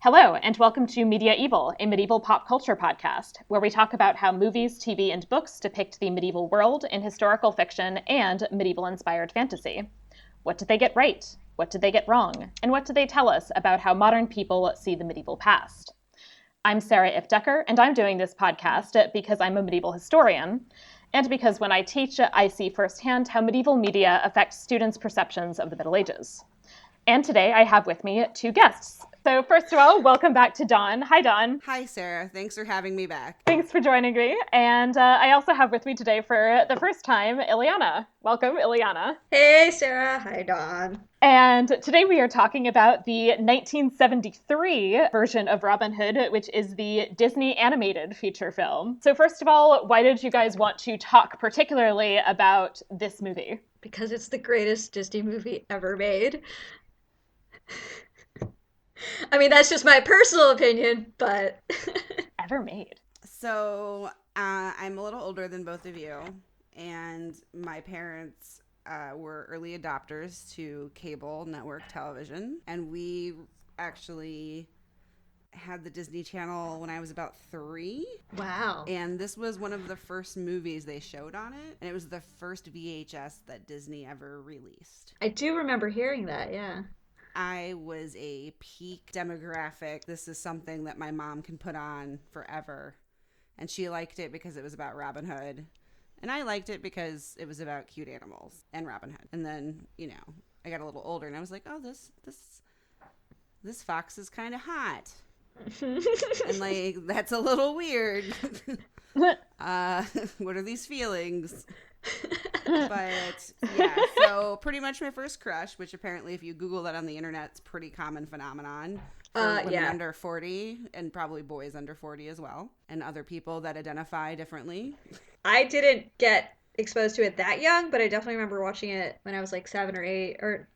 Hello, and welcome to Media-eval, a medieval pop culture podcast, where we talk about how movies, TV, and books depict the medieval world in historical fiction and medieval-inspired fantasy. What did they get right? What did they get wrong? And what do they tell us about how modern people see the medieval past? I'm Sarah Ifft, and I'm doing this podcast because I'm a medieval historian, and because when I teach, I see firsthand how medieval media affects students' perceptions of the Middle Ages. And today I have with me two guests. So first of all, welcome back to Dawn. Hi, Dawn. Hi, Sarah. Thanks for having me back. Thanks for joining me. And I also have with me today for the first time, Ileana. Welcome, Ileana. Hey, Sarah. Hi, Dawn. And today we are talking about the 1973 version of Robin Hood, which is the Disney animated feature film. So first of all, why did you guys want to talk particularly about this movie? Because it's the greatest Disney movie ever made. I mean, that's just my personal opinion, but... Ever made. So, I'm a little older than both of you, and my parents were early adopters to cable network television, and we actually had the Disney Channel when I was about 3. Wow. And this was one of the first movies they showed on it, and it was the first VHS that Disney ever released. I do remember hearing that, yeah. I was a peak demographic. This is something that my mom can put on forever. And she liked it because it was about Robin Hood. And I liked it because it was about cute animals and Robin Hood. And then, I got a little older and I was like, oh, this fox is kind of hot. And that's a little weird. What are these feelings? But yeah, so pretty much my first crush, which apparently if you Google that on the internet, it's a pretty common phenomenon for women under 40 and probably boys under 40 as well, and other people that identify differently. I didn't get exposed to it that young, but I definitely remember watching it when I was like 7 or 8 or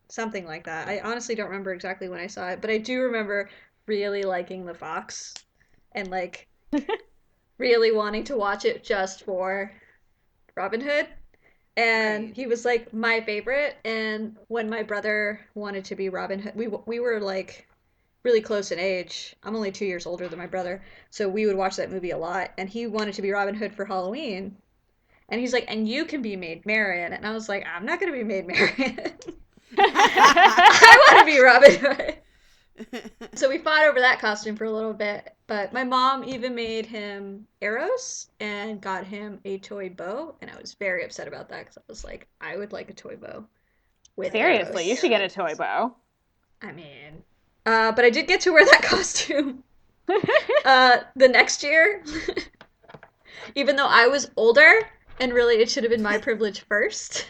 something like that. I honestly don't remember exactly when I saw it, but I do remember really liking the fox and really wanting to watch it just for Robin Hood. And Right. he was like my favorite. And when my brother wanted to be Robin Hood, we were like really close in age. I'm only 2 years older than my brother, so we would watch that movie a lot. And he wanted to be Robin Hood for Halloween. And he's like, and you can be Maid Marian. And I was like, I'm not gonna be Maid Marian. I want to be Robin Hood. So we fought over that costume for a little bit, but my mom even made him arrows and got him a toy bow, and I was very upset about that because I was like, I would like a toy bow with Seriously, arrows. you should get a toy bow. I mean, but I did get to wear that costume the next year, even though I was older, and really it should have been my privilege first.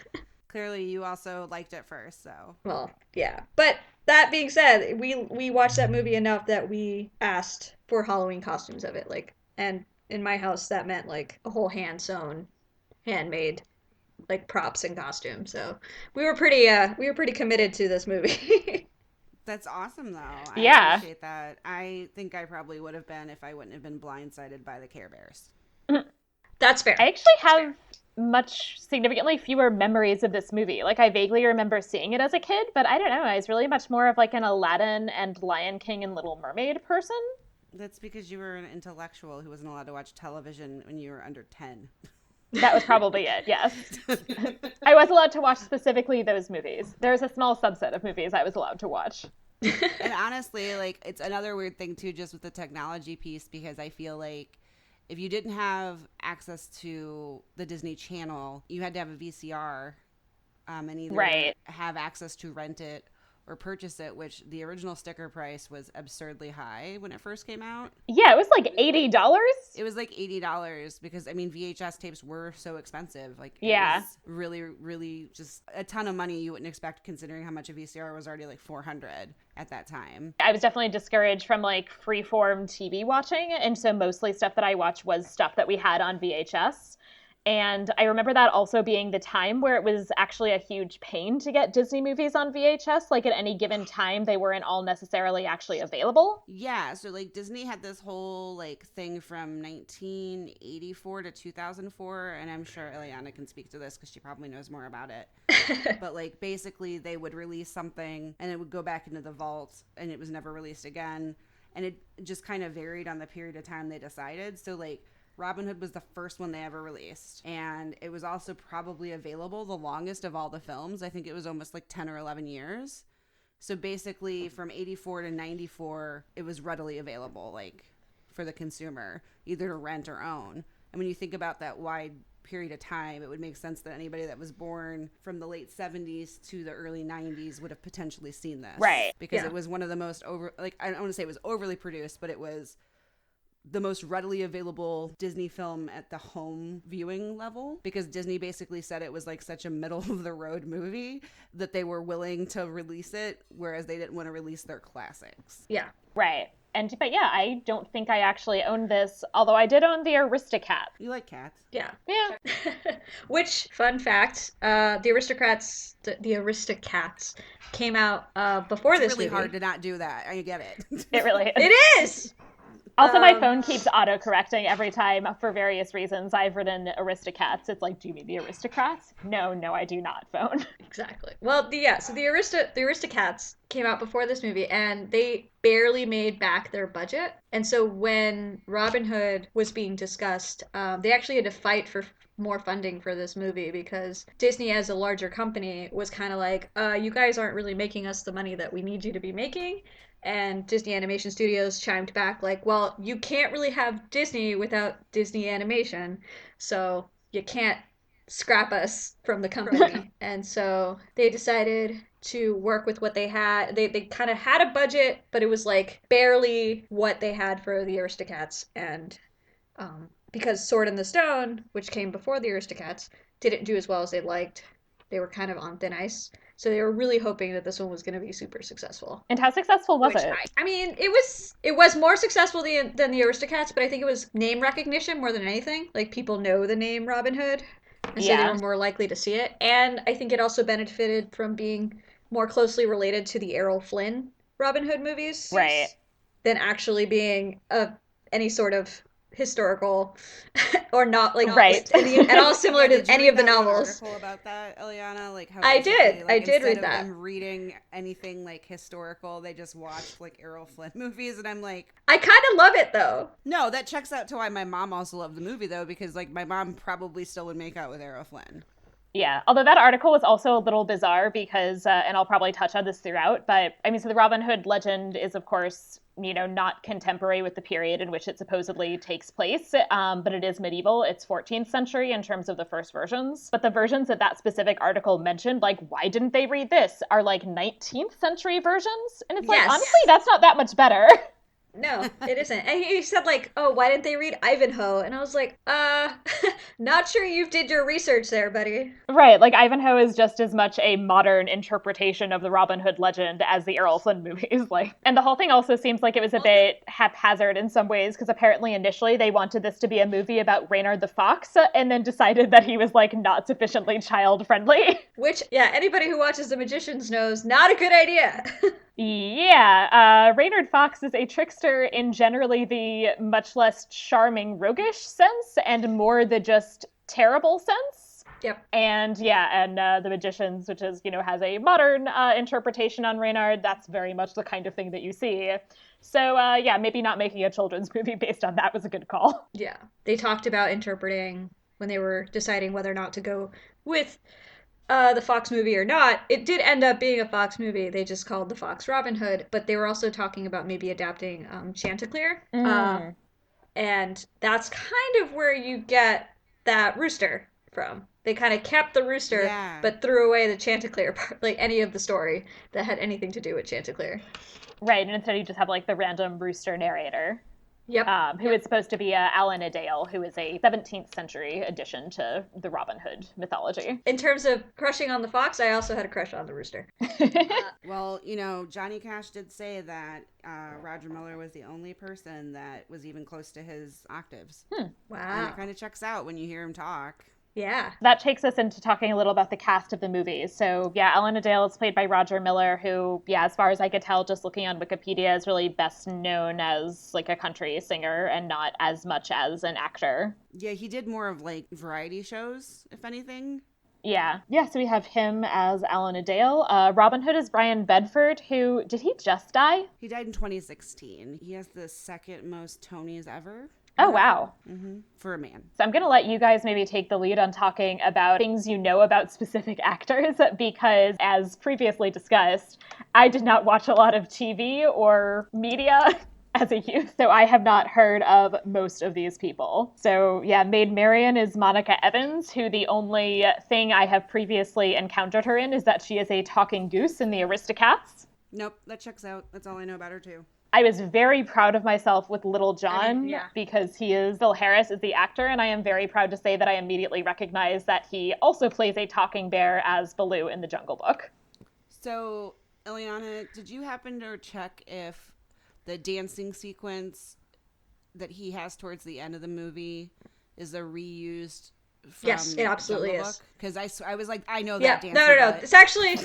Clearly, you also liked it first, so. Well, yeah. But that being said, we watched that movie enough that we asked for Halloween costumes of it. And in my house, that meant a whole hand-sewn, handmade, props and costumes. So we were pretty committed to this movie. That's awesome, though. I Yeah. appreciate that. I think I probably would have been if I wouldn't have been blindsided by the Care Bears. That's fair. I actually have much significantly fewer memories of this movie. I vaguely remember seeing it as a kid, but I don't know. I was really much more of an Aladdin and Lion King and Little Mermaid person. That's because you were an intellectual who wasn't allowed to watch television when you were under 10. That was probably it, yes. I was allowed to watch specifically those movies. There's a small subset of movies I was allowed to watch. And honestly, it's another weird thing too, just with the technology piece, because I feel like if you didn't have access to the Disney Channel, you had to have a VCR and either have access to rent it or purchase it, which the original sticker price was absurdly high when it first came out. Yeah, it was $80. It was $80 because, VHS tapes were so expensive. It was really, really just a ton of money you wouldn't expect considering how much a VCR was already $400 at that time. I was definitely discouraged from freeform TV watching, and so mostly stuff that I watched was stuff that we had on VHS. And I remember that also being the time where it was actually a huge pain to get Disney movies on VHS. Like at any given time, they weren't all necessarily actually available. Yeah, so like Disney had this whole like thing from 1984 to 2004, and I'm sure Ileana can speak to this because she probably knows more about it. But like basically they would release something and it would go back into the vault and it was never released again. And it just kind of varied on the period of time they decided. So like Robin Hood was the first one they ever released. And it was also probably available the longest of all the films. I think it was almost like 10 or 11 years. So basically from 84 to 94, it was readily available, like for the consumer, either to rent or own. And when you think about that wide period of time, it would make sense that anybody that was born from the late 70s to the early 90s would have potentially seen this. Right. Because it was one of the most I don't want to say it was overly produced, but it was the most readily available Disney film at the home viewing level, because Disney basically said it was like such a middle of the road movie that they were willing to release it, whereas they didn't want to release their classics. Yeah. Right. But yeah, I don't think I actually owned this, although I did own the Aristocats. You like cats? Yeah. Yeah. Which, fun fact, the Aristocats came out before this movie. It's really hard to not do that. I get it. It really is. It is! Also, my phone keeps auto-correcting every time for various reasons. I've written Aristocats. It's like, do you mean the Aristocrats? No, I do not, phone. Exactly. Well, the Aristocats came out before this movie, and they barely made back their budget. And so when Robin Hood was being discussed, they actually had to fight for more funding for this movie because Disney, as a larger company, was kind of like, you guys aren't really making us the money that we need you to be making. And Disney Animation Studios chimed back like, well, you can't really have Disney without Disney Animation, so you can't scrap us from the company. And so they decided to work with what they had. They kind of had a budget, but it was like barely what they had for the Aristocats. And because Sword in the Stone, which came before the Aristocats, didn't do as well as they liked, they were kind of on thin ice. So they were really hoping that this one was going to be super successful. And how successful was it? I mean, it was more successful than the Aristocats, but I think it was name recognition more than anything. Like, people know the name Robin Hood, and so they were more likely to see it. And I think it also benefited from being more closely related to the Errol Flynn Robin Hood movies. Right. Than actually being any sort of historical or not, like, right, at all similar to any of the novels. Article about that, Ileana, like how I did read that. Instead of them reading anything like historical, they just watched like Errol Flynn movies, and I'm like, I kind of love it though. No, that checks out to why my mom also loved the movie though, because like my mom probably still would make out with Errol Flynn. Yeah, although that article was also a little bizarre because, and I'll probably touch on this throughout, but I mean, so the Robin Hood legend is, of course, not contemporary with the period in which it supposedly takes place, but it is medieval. It's 14th century in terms of the first versions. But the versions that specific article mentioned, like, why didn't they read this, are like 19th century versions? And it's like, honestly, that's not that much better. No, it isn't. And he said, like, oh, why didn't they read Ivanhoe? And I was like, not sure you did your research there, buddy. Right, like, Ivanhoe is just as much a modern interpretation of the Robin Hood legend as the Errol Flynn movies. Like, and the whole thing also seems like it was a bit haphazard in some ways, because apparently initially they wanted this to be a movie about Reynard the Fox, and then decided that he was, like, not sufficiently child-friendly. Which, yeah, anybody who watches The Magicians knows, not a good idea. Yeah, Reynard Fox is a trickster in generally the much less charming, roguish sense, and more the just terrible sense. Yep. And The Magicians, which is, has a modern interpretation on Reynard, that's very much the kind of thing that you see. So, maybe not making a children's movie based on that was a good call. Yeah. They talked about interpreting when they were deciding whether or not to go with the Fox movie or not. It did end up being a Fox movie. They just called the Fox Robin Hood, but they were also talking about maybe adapting Chanticleer. And that's kind of where you get that rooster from. They kind of kept the rooster, but threw away the Chanticleer part, like any of the story that had anything to do with Chanticleer. Right, and instead you just have like the random rooster narrator. Yep. Who is supposed to be Alan Dale, who is a 17th century addition to the Robin Hood mythology. In terms of crushing on the fox, I also had a crush on the rooster. Well, Johnny Cash did say that Roger Miller was the only person that was even close to his octaves. Wow. And it kind of checks out when you hear him talk. Yeah. That takes us into talking a little about the cast of the movie. So, yeah, Elena Dale is played by Roger Miller, who, yeah, as far as I could tell, just looking on Wikipedia, is really best known as like a country singer and not as much as an actor. Yeah, he did more of like variety shows, if anything. Yeah. Yeah, so we have him as Elena Dale. Robin Hood is Brian Bedford, who, did he just die? He died in 2016. He has the second most Tonys ever. Oh, wow. For a man. So I'm going to let you guys maybe take the lead on talking about things you know about specific actors, because as previously discussed, I did not watch a lot of TV or media as a youth, so I have not heard of most of these people. So yeah, Maid Marian is Monica Evans, who the only thing I have previously encountered her in is that she is a talking goose in the Aristocats. Nope, that checks out. That's all I know about her too. I was very proud of myself with Little John because Phil Harris is the actor, and I am very proud to say that I immediately recognized that he also plays a talking bear as Baloo in The Jungle Book. So, Ileana, did you happen to check if the dancing sequence that he has towards the end of the movie is a reused from Yes, it absolutely Jungle is. Book? Because I was like, I know Yeah, that dancing. no. But... It's actually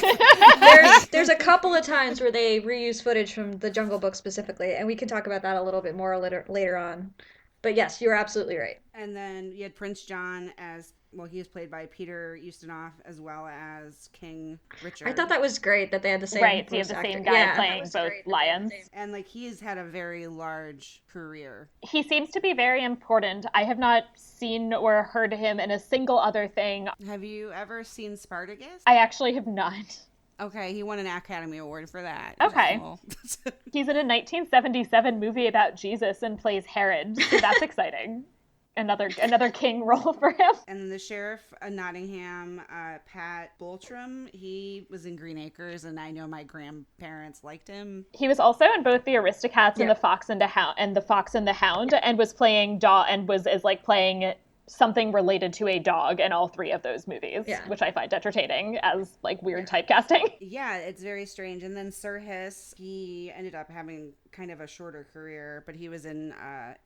there's a couple of times where they reuse footage from the Jungle Book specifically, and we can talk about that a little bit more later on. But yes, you're absolutely right. And then you had Prince John as, well, he was played by Peter Ustinov, as well as King Richard. I thought that was great that they had the same Right, so you have voice the same actor. guy playing both lions. And like he's had a very large career. He seems to be very important. I have not seen or heard him in a single other thing. Have you ever seen Spartacus? I actually have not. Okay, he won an Academy Award for that. Okay. He's in a 1977 movie about Jesus and plays Herod, so that's exciting. Another king role for him. And then the sheriff of Nottingham, Pat Bultram, he was in Green Acres, and I know my grandparents liked him. He was also in both the Aristocats and the Fox and the Hound, and was playing playing something related to a dog in all three of those movies, which I find entertaining as like weird typecasting. Yeah, it's very strange. And then Sir Hiss, he ended up having kind of a shorter career, but he was in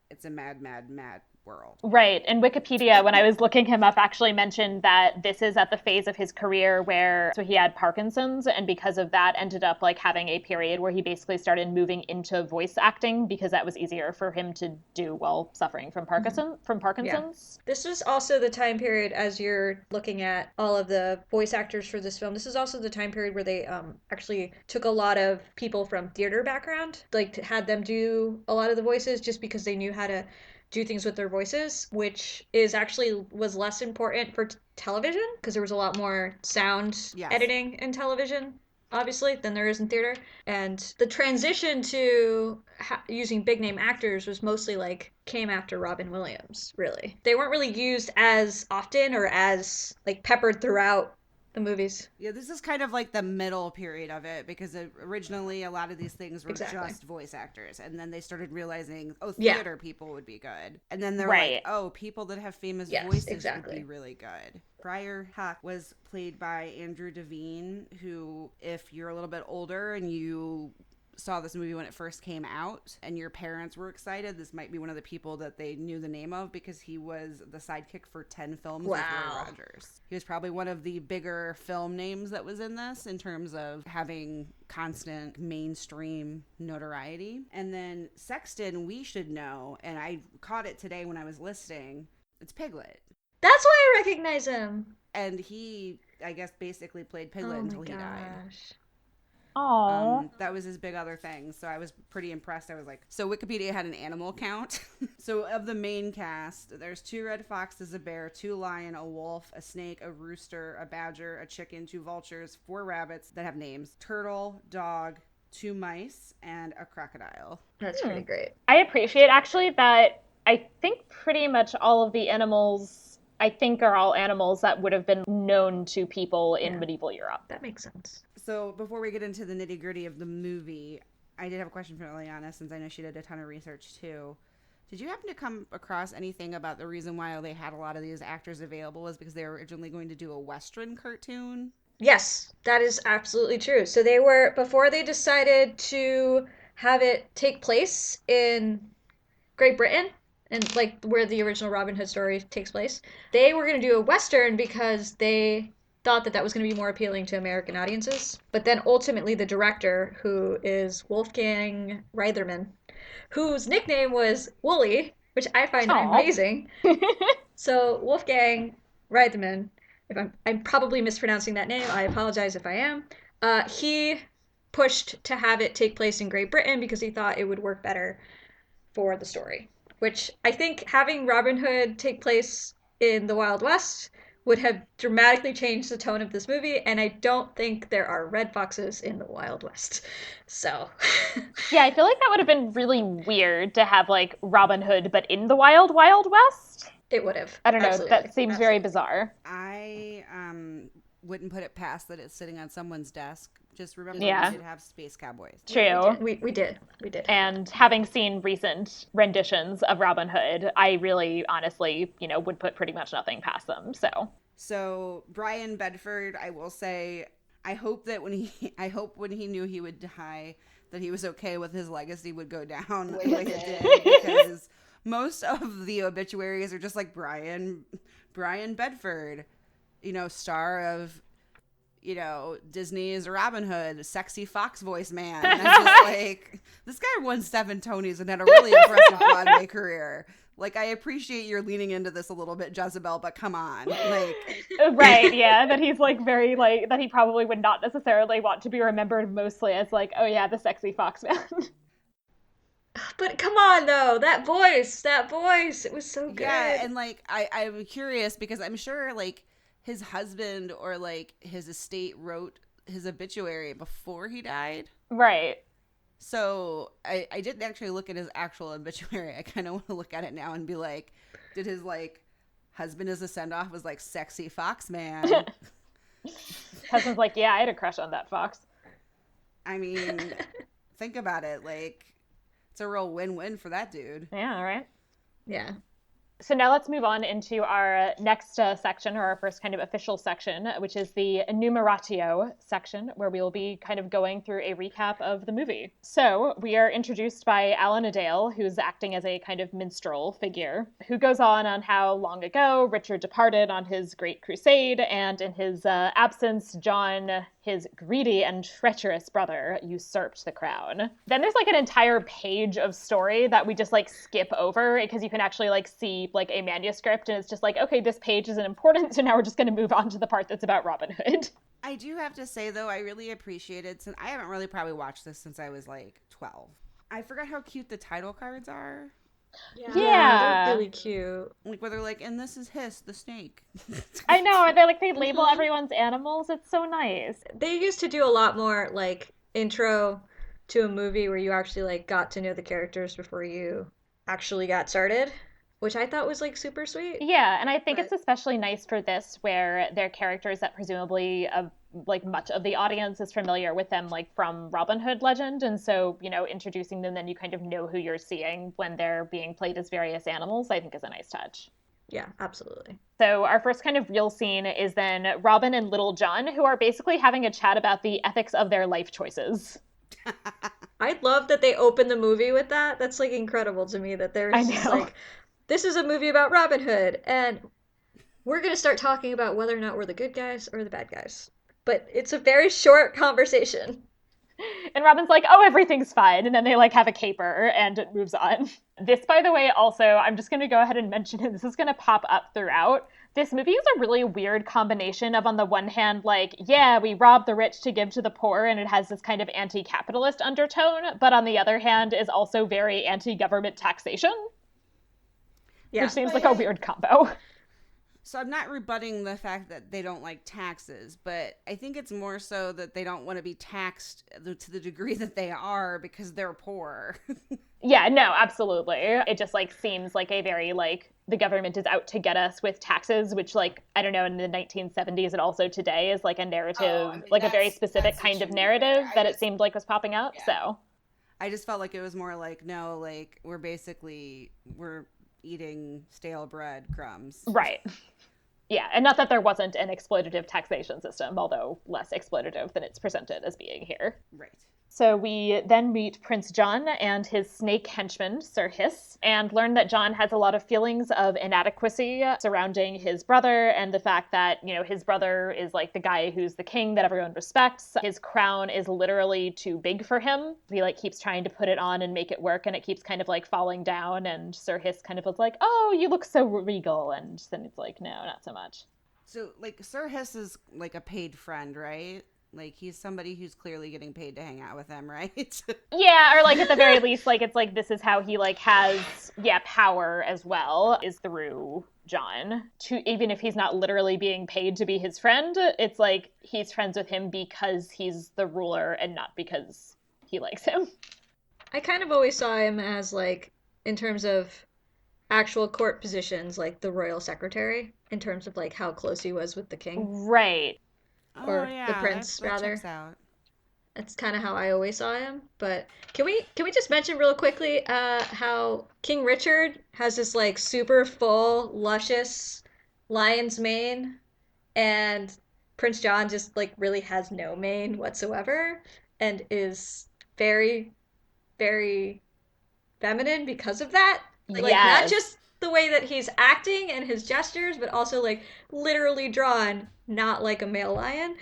It's a Mad, Mad, Mad World. Right. And Wikipedia, when I was looking him up, actually mentioned that this is at the phase of his career where he had Parkinson's, and because of that ended up like having a period where he basically started moving into voice acting because that was easier for him to do while suffering from Parkinson's. Yeah. This was also the time period, as you're looking at all of the voice actors for this film, this is also the time period where they actually took a lot of people from theater background, like had them do a lot of the voices just because they knew how to do things with their voices, which was less important for television because there was a lot more sound editing in television, obviously, than there is in theater. And the transition to using big name actors was mostly like came after Robin Williams, really. They weren't really used as often or as like peppered throughout the movies. Yeah, this is kind of like the middle period of it, because originally a lot of these things were just voice actors, and then they started realizing, theater people would be good, and then they're like, people that have famous voices would be really good. Friar Huck was played by Andrew Devine, who, if you're a little bit older and you saw this movie when it first came out and your parents were excited, this might be one of the people that they knew the name of, because he was the sidekick for 10 films with Roy Rogers. He was probably one of the bigger film names that was in this in terms of having constant mainstream notoriety. And then Sexton, we should know, and I caught it today when I was listing, it's Piglet. That's why I recognize him. And he, I guess, basically played Piglet until he died. Aww. That was his big other thing, so I was pretty impressed. I was like, so Wikipedia had an animal count. So of the main cast, there's 2 red foxes, a bear, 2 lion, a wolf, a snake, a rooster, a badger, a chicken, 2 vultures, 4 rabbits that have names, turtle, dog, 2 mice, and a crocodile. That's pretty great. I appreciate actually that I think pretty much all of the animals are all animals that would have been known to people in medieval Europe. That makes sense. So before we get into the nitty gritty of the movie, I did have a question for Ileana, since I know she did a ton of research too. Did you happen to come across anything about the reason why they had a lot of these actors available was because they were originally going to do a Western cartoon? Yes, that is absolutely true. So they were, before they decided to have it take place in Great Britain, and like where the original Robin Hood story takes place. They were going to do a Western because they thought that that was going to be more appealing to American audiences. But then ultimately, the director, who is Wolfgang Reitherman, whose nickname was Wooly, which I find Aw. amazing. So Wolfgang Reitherman, if I'm probably mispronouncing that name, I apologize if I am. He pushed to have it take place in Great Britain because he thought it would work better for the story. Which I think having Robin Hood take place in the Wild West would have dramatically changed the tone of this movie, and I don't think there are red foxes in the Wild West. So. Yeah, I feel like that would have been really weird to have like Robin Hood, but in the Wild Wild West. It would have. I don't know. Absolutely. That seems very bizarre. I wouldn't put it past that it's sitting on someone's desk. Just remember, Yeah. we did have space cowboys. True. We did. And having seen recent renditions of Robin Hood, I really, honestly, would put pretty much nothing past them. So Brian Bedford, I will say, I hope when he knew he would die, that he was okay with his legacy would go down the way it did, because most of the obituaries are just like Brian Bedford, star of, Disney's Robin Hood, sexy fox voice man. And I'm just like, this guy won 7 Tonys and had a really impressive Broadway career. Like, I appreciate you're leaning into this a little bit, Jezebel, but come on. Right, yeah, that he's like very like, that he probably would not necessarily want to be remembered mostly as like, oh yeah, the sexy fox man. But come on, though, that voice, it was so good. Yeah, and like, I'm curious because I'm sure like his husband or like his estate wrote his obituary before he died. Right. So I didn't actually look at his actual obituary. I kind of want to look at it now and be like, did his like husband as a send off was like sexy fox man? Husband's like, yeah, I had a crush on that fox. I mean, think about it. Like, it's a real win-win for that dude. Yeah, right. Yeah. So now let's move on into our next section, or our first kind of official section, which is the enumeratio section, where we will be kind of going through a recap of the movie. So we are introduced by Alan Adale, who's acting as a kind of minstrel figure, who goes on how long ago Richard departed on his great crusade, and in his absence, John, his greedy and treacherous brother, usurped the crown. Then there's like an entire page of story that we just like skip over because you can actually like see like a manuscript and it's just like, okay, this page isn't important, so now we're just going to move on to the part that's about Robin Hood. I do have to say though, I really appreciated, since I haven't really probably watched this since I was like 12. I forgot how cute the title cards are. Yeah. Yeah. They're really cute. Like where they're like, and this is Hiss, the snake. I know, they label everyone's animals. It's so nice. They used to do a lot more like intro to a movie where you actually like got to know the characters before you actually got started, which I thought was like super sweet. Yeah, and I think it's especially nice for this where they're characters that presumably like much of the audience is familiar with them like from Robin Hood legend, and so introducing them, then you kind of know who you're seeing when they're being played as various animals, I think is a nice touch. Yeah, absolutely. So our first kind of real scene is then Robin and Little John, who are basically having a chat about the ethics of their life choices. I love that they open the movie with that. That's like incredible to me that there's just like, this is a movie about Robin Hood, and we're going to start talking about whether or not we're the good guys or the bad guys. But it's a very short conversation. And Robin's like, oh, everything's fine. And then they like have a caper and it moves on. This, by the way, also, I'm just going to go ahead and mention it. This is going to pop up throughout. This movie is a really weird combination of, on the one hand, like, yeah, we rob the rich to give to the poor, and it has this kind of anti-capitalist undertone. But on the other hand, is also very anti-government taxation. Yeah. Which seems like a weird combo. So I'm not rebutting the fact that they don't like taxes, but I think it's more so that they don't want to be taxed to the degree that they are because they're poor. Yeah, no, absolutely. It just like seems like a very like the government is out to get us with taxes, which like, I don't know, in the 1970s and also today is like a narrative, like a very specific kind of narrative that it seemed like was popping up. Yeah. So I just felt like it was more like, no, like we're eating stale bread crumbs. Right. Yeah, and not that there wasn't an exploitative taxation system, although less exploitative than it's presented as being here. Right. So we then meet Prince John and his snake henchman, Sir Hiss, and learn that John has a lot of feelings of inadequacy surrounding his brother and the fact that, you know, his brother is like the guy who's the king that everyone respects. His crown is literally too big for him. He like keeps trying to put it on and make it work, and it keeps kind of like falling down, and Sir Hiss kind of was like, "Oh, you look so regal," and then it's like, "No, not so much." So, like, Sir Hiss is, like, a paid friend, right? Like, he's somebody who's clearly getting paid to hang out with him, right? Yeah, or, like, at the very least, like, it's like this is how he, like, has, power as well, is through John. Even if he's not literally being paid to be his friend, it's like he's friends with him because he's the ruler and not because he likes him. I kind of always saw him as, like, in terms of actual court positions, like the royal secretary, in terms of, like, how close he was with the king. Right. Or the prince, that rather. checks out. That's kind of how I always saw him. But can we just mention real quickly how King Richard has this like super full, luscious lion's mane, and Prince John just like really has no mane whatsoever, and is very, very feminine because of that. Like not just the way that he's acting and his gestures, but also like literally drawn not like a male lion.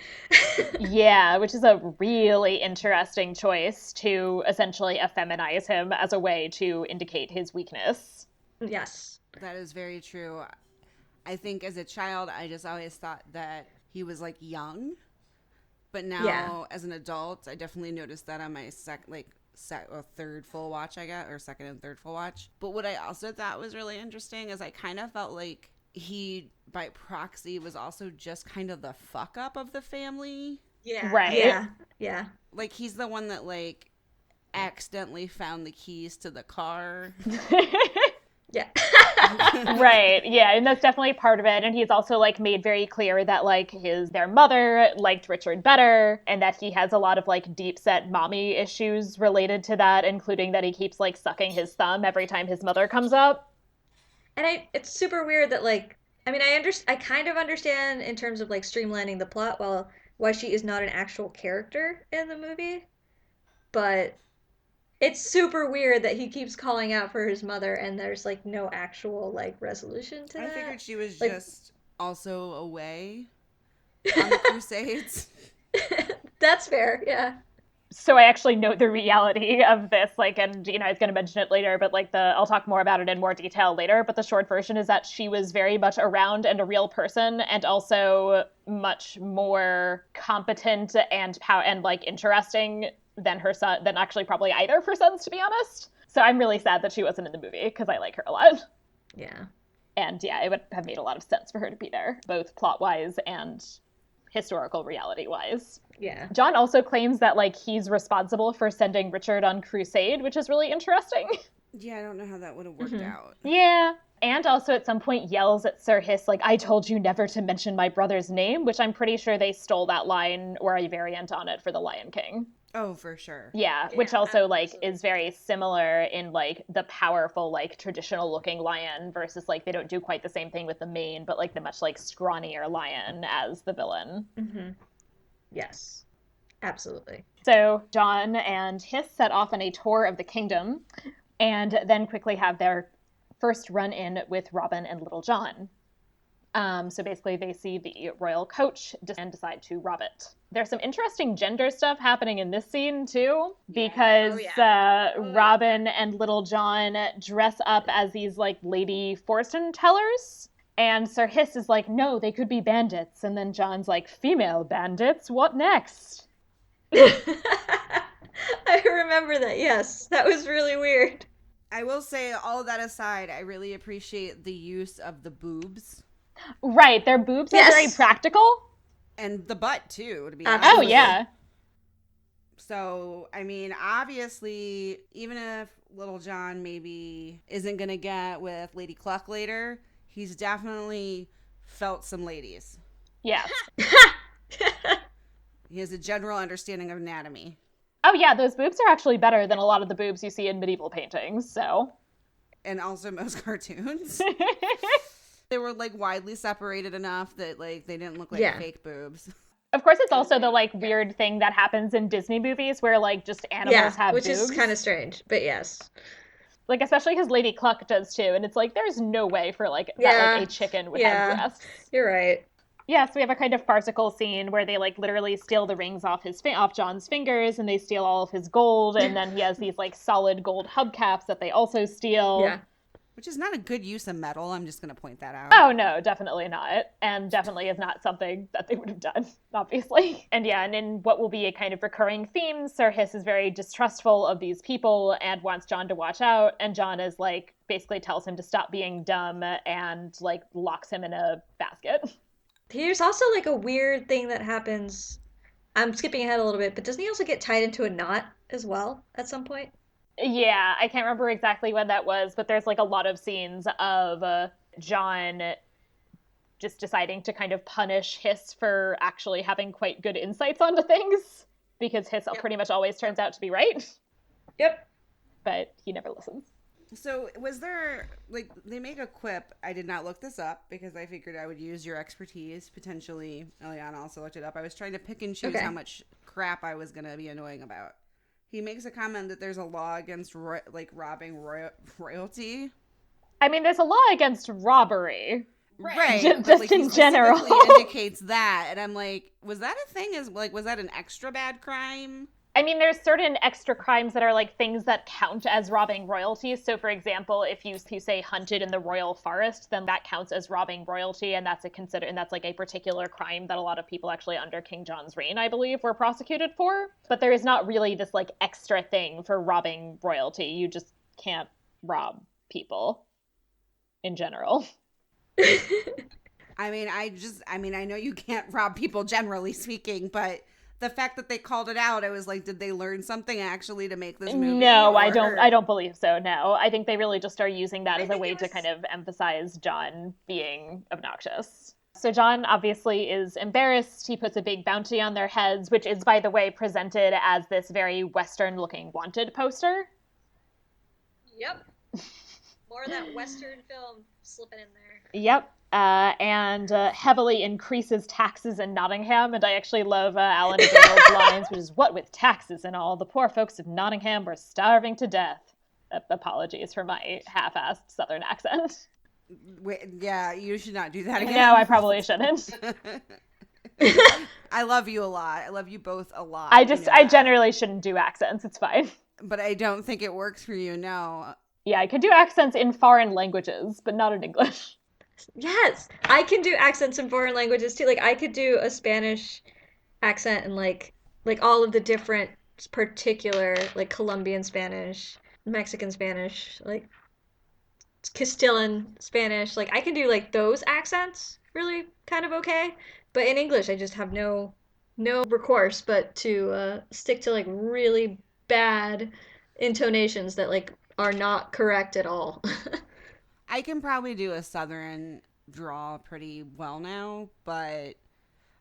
Yeah, which is a really interesting choice to essentially effeminize him as a way to indicate his weakness. Yes. That is very true. I think as a child, I just always thought that he was like young. But now as an adult, I definitely noticed that on my third full watch I got, or second and third full watch. But what I also thought was really interesting is I kind of felt like he, by proxy, was also just kind of the fuck up of the family. Yeah. Right. Yeah. Like, he's the one that, like, accidentally found the keys to the car. Yeah. Right. Yeah, and that's definitely part of it. And he's also like made very clear that like their mother liked Richard better, and that he has a lot of like deep set mommy issues related to that, including that he keeps like sucking his thumb every time his mother comes up. And it's super weird that like I kind of understand in terms of like streamlining the plot why she is not an actual character in the movie, but it's super weird that he keeps calling out for his mother and there's like no actual like resolution to that. I figured she was like, just also away on the Crusades. That's fair, yeah. So I actually know the reality of this, like, and I was going to mention it later, but like I'll talk more about it in more detail later. But the short version is that she was very much around and a real person, and also much more competent and like interesting than her son, than actually probably either of her sons, to be honest. So I'm really sad that she wasn't in the movie because I like her a lot. Yeah. And yeah, it would have made a lot of sense for her to be there, both plot-wise and historical reality-wise. Yeah. John also claims that like he's responsible for sending Richard on crusade, which is really interesting. Yeah, I don't know how that would have worked out. Yeah. And also at some point yells at Sir Hiss, like, "I told you never to mention my brother's name," which I'm pretty sure they stole that line or a variant on it for The Lion King. Oh, for sure. Yeah, which also like is very similar in like the powerful like traditional looking lion versus like they don't do quite the same thing with the mane, but like the much like scrawnier lion as the villain. Mm-hmm. Yes, absolutely. So John and Hiss set off on a tour of the kingdom and then quickly have their first run-in with Robin and Little John. So basically they see the royal coach and decide to rob it. There's some interesting gender stuff happening in this scene too, because Robin and Little John dress up as these like lady fortune tellers. And Sir Hiss is like, "No, they could be bandits." And then John's like, "Female bandits? What next?" I remember that, yes. That was really weird. I will say, all of that aside, I really appreciate the use of the boobs. Right, their boobs are very practical. And the butt, too, to be honest. Oh, yeah. So, I mean, obviously, even if Little John maybe isn't going to get with Lady Cluck later, he's definitely felt some ladies. Yeah. He has a general understanding of anatomy. Oh, yeah, those boobs are actually better than a lot of the boobs you see in medieval paintings, so. And also most cartoons. They were, like, widely separated enough that, like, they didn't look like fake boobs. Of course, it's also the like weird thing that happens in Disney movies where like just animals have which boobs. is kind of strange, but yes. Like, especially because Lady Cluck does too, and it's like there's no way for like that like a chicken would have breasts. You're right. Yeah, so we have a kind of farcical scene where they like literally steal the rings off John's fingers, and they steal all of his gold, and then he has these like solid gold hubcaps that they also steal. Yeah. Which is not a good use of metal. I'm just going to point that out. Oh, no, definitely not. And definitely is not something that they would have done, obviously. And yeah, and in what will be a kind of recurring theme, Sir Hiss is very distrustful of these people and wants John to watch out. And John is like, basically tells him to stop being dumb and like locks him in a basket. There's also like a weird thing that happens. I'm skipping ahead a little bit, but doesn't he also get tied into a knot as well at some point? Yeah, I can't remember exactly when that was, but there's like a lot of scenes of John just deciding to kind of punish Hiss for actually having quite good insights onto things, because Hiss pretty much always turns out to be right. Yep. But he never listens. So was there, like, they make a quip. I did not look this up because I figured I would use your expertise. Potentially, Eliana also looked it up. I was trying to pick and choose how much crap I was going to be annoying about. He makes a comment that there's a law against, robbing royalty. I mean, there's a law against robbery. Right. Just in general. Indicates that. And I'm like, was that a thing? Was that an extra bad crime? I mean, there's certain extra crimes that are like things that count as robbing royalty. So, for example, if you say hunted in the royal forest, then that counts as robbing royalty, and that's like a particular crime that a lot of people actually under King John's reign, I believe, were prosecuted for. But there is not really this like extra thing for robbing royalty. You just can't rob people in general. I mean, I know you can't rob people generally speaking, but the fact that they called it out, I was like, did they learn something actually to make this movie? No, I don't believe so, no. I think they really just are using that as a way to kind of emphasize John being obnoxious. So John obviously is embarrassed. He puts a big bounty on their heads, which is, by the way, presented as this very Western-looking wanted poster. Yep. More of that Western film slipping in there. Yep. And heavily increases taxes in Nottingham. And I actually love Alan Dale's lines, which is, "What with taxes and all, the poor folks of Nottingham were starving to death." Apologies for my half-assed Southern accent. Wait, yeah, you should not do that again. No, I probably shouldn't. I love you a lot. I love you both a lot. I generally shouldn't do accents. It's fine. But I don't think it works for you, no. Yeah, I could do accents in foreign languages, but not in English. Yes, I can do accents in foreign languages too. Like I could do a Spanish accent and like all of the different particular like Colombian Spanish, Mexican Spanish, like Castilian Spanish. Like I can do like those accents really kind of okay. But in English, I just have no recourse but to stick to like really bad intonations that like are not correct at all. I can probably do a Southern drawl pretty well now, but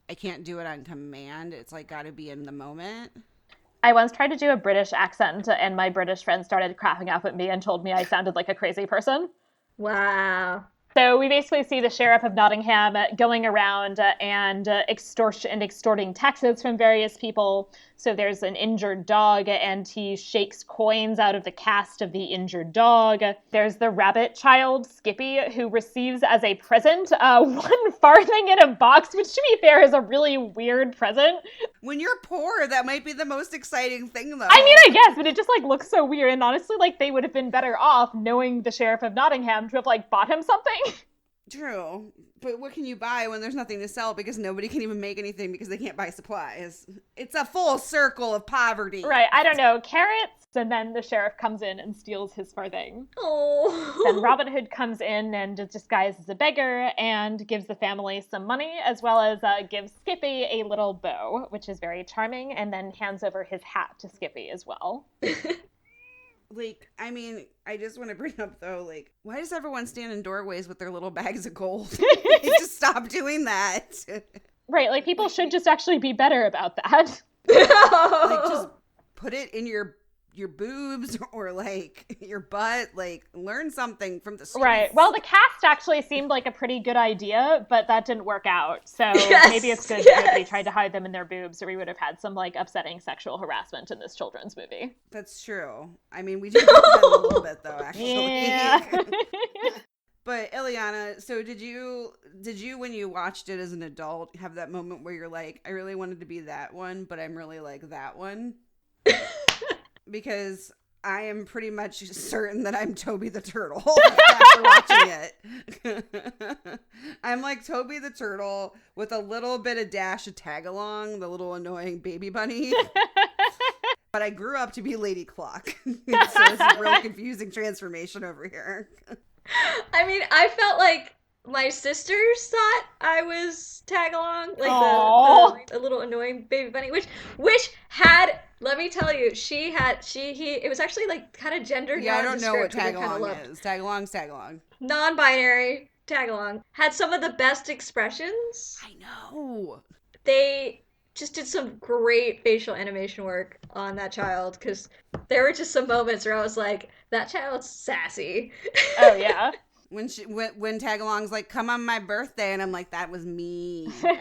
I can't do it on command. It's like got to be in the moment. I once tried to do a British accent, and my British friends started cracking up at me and told me I sounded like a crazy person. Wow. So we basically see the sheriff of Nottingham going around and extorting taxes from various people. So there's an injured dog, and he shakes coins out of the cast of the injured dog. There's the rabbit child, Skippy, who receives as a present 1 farthing in a box, which, to be fair, is a really weird present. When you're poor, that might be the most exciting thing, though. I mean, I guess, but it just, like, looks so weird. And honestly, like, they would have been better off knowing the sheriff of Nottingham to have, like, bought him something. True. But what can you buy when there's nothing to sell because nobody can even make anything because they can't buy supplies? It's a full circle of poverty. Right. I don't know. Carrots. And then the sheriff comes in and steals his farthing. Oh. Then Robin Hood comes in and disguised as a beggar and gives the family some money, as well as gives Skippy a little bow, which is very charming, and then hands over his hat to Skippy as well. Like, I mean, I just want to bring up, though, like, why does everyone stand in doorways with their little bags of gold? Just stop doing that. Right, like, people should just actually be better about that. Like, just put it in your your boobs or like your butt. Like, learn something from the streets. Right. Well, the cast actually seemed like a pretty good idea, but that didn't work out. So maybe it's good that nobody tried to hide them in their boobs, or we would have had some like upsetting sexual harassment in this children's movie. That's true. I mean, we do get that a little bit though, actually. Yeah. But Ileana, so did you when you watched it as an adult have that moment where you're like, I really wanted to be that one, but I'm really like that one? Because I am pretty much certain that I'm Toby the Turtle after watching it. I'm like Toby the Turtle with a little bit of dash of Tagalong, the little annoying baby bunny. But I grew up to be Lady Cluck. So it's a real confusing transformation over here. I mean, I felt like my sisters thought I was Tagalong, like the little annoying baby bunny, which had, let me tell you, it was actually like kind of gender nondescript. Yeah, I don't know what Tagalong is. Tagalong. Non-binary Tagalong had some of the best expressions. I know. They just did some great facial animation work on that child, because there were just some moments where I was like, that child's sassy. Oh, yeah. When Tagalong's like, come on my birthday, and I'm like, that was me. Yeah.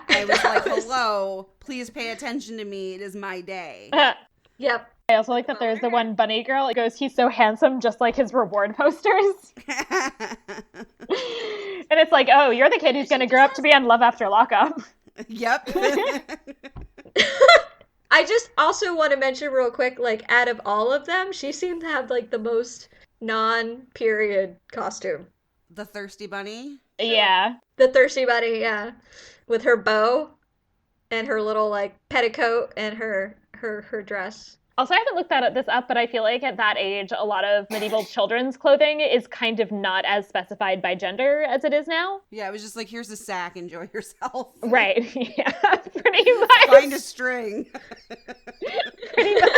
I was like, hello, please pay attention to me. It is my day. Yep. I also like that there's the one bunny girl. It goes, he's so handsome, just like his reward posters. And it's like, oh, you're the kid who's going to grow up to be on Love After Lockup. Yep. I just also want to mention real quick, like, out of all of them, she seemed to have, like, the most non-period costume. The thirsty bunny? Yeah. The thirsty bunny, yeah. With her bow and her little, like, petticoat and her dress. Also, I haven't looked this up, but I feel like at that age, a lot of medieval children's clothing is kind of not as specified by gender as it is now. Yeah, it was just like, here's a sack, enjoy yourself. Right. Yeah, pretty much. Find a string. Pretty much.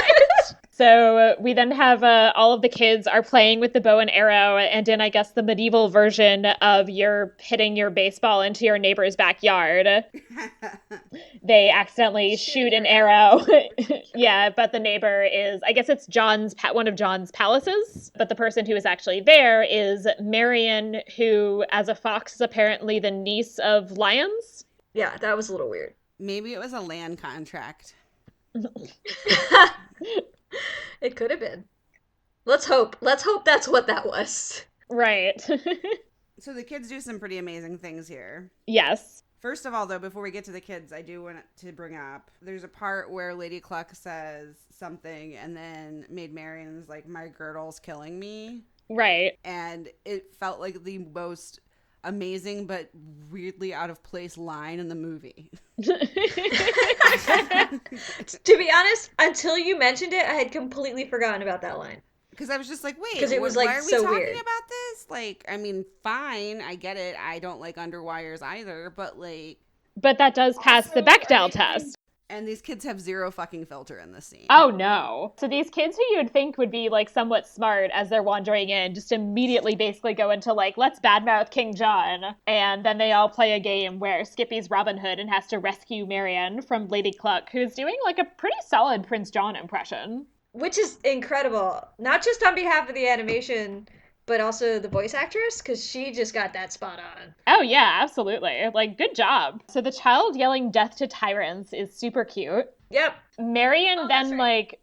So we then have all of the kids are playing with the bow and arrow, and in, I guess, the medieval version of you're hitting your baseball into your neighbor's backyard, they accidentally shoot an arrow. Yeah, but the neighbor is, I guess it's one of John's palaces, but the person who is actually there is Marion, who, as a fox, is apparently the niece of lions. Yeah, that was a little weird. Maybe it was a land contract. It could have been. Let's hope that's what that was. Right. So the kids do some pretty amazing things here. Yes. First of all, though, before we get to the kids, I do want to bring up, there's a part where Lady Cluck says something, and then Maid Marian is like, my girdle's killing me. Right. And it felt like the most amazing but weirdly out of place line in the movie. To be honest, until you mentioned it, I had completely forgotten about that line. Because I was just like, wait, it was, like, why are we so talking weird about this? Like, I mean, fine, I get it. I don't like underwires either, but like... But that does pass the Bechdel test. And these kids have zero fucking filter in this scene. Oh, no. So these kids who you would think would be, like, somewhat smart as they're wandering in just immediately basically go into, like, let's badmouth King John. And then they all play a game where Skippy's Robin Hood and has to rescue Marian from Lady Cluck, who's doing, like, a pretty solid Prince John impression. Which is incredible. Not just on behalf of the animation, but also the voice actress, because she just got that spot on. Oh, yeah, absolutely. Like, good job. So the child yelling death to tyrants is super cute. Yep. Marian then, right.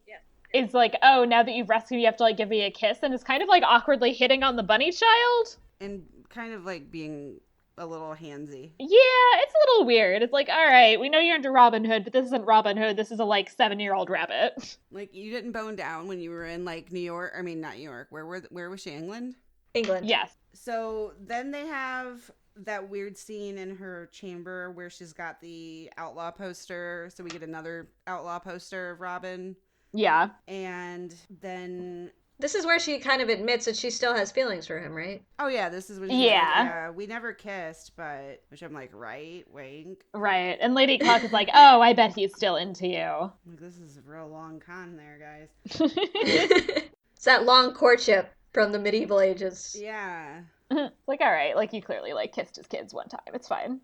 Is like, oh, now that you've rescued me, you have to, like, give me a kiss, and is kind of, like, awkwardly hitting on the bunny child. And kind of, like, being a little handsy. Yeah, it's a little weird. It's like, all right, we know you're into Robin Hood, but this isn't Robin Hood. This is a, like, 7-year-old rabbit. Like, you didn't bone down when you were in, like, New York. I mean, not New York. Where was she? England? England. Yes. So then they have that weird scene in her chamber where she's got the outlaw poster. So we get another outlaw poster of Robin. Yeah. And then... This is where she kind of admits that she still has feelings for him, right? Oh, yeah, this is when she's like, yeah, we never kissed, but... Which I'm like, right? Wink. Right. And Lady Cluck is like, oh, I bet he's still into you. Like, this is a real long con there, guys. It's that long courtship from the medieval ages. Yeah. Like, all right, like, you clearly, like, kissed his kids one time. It's fine.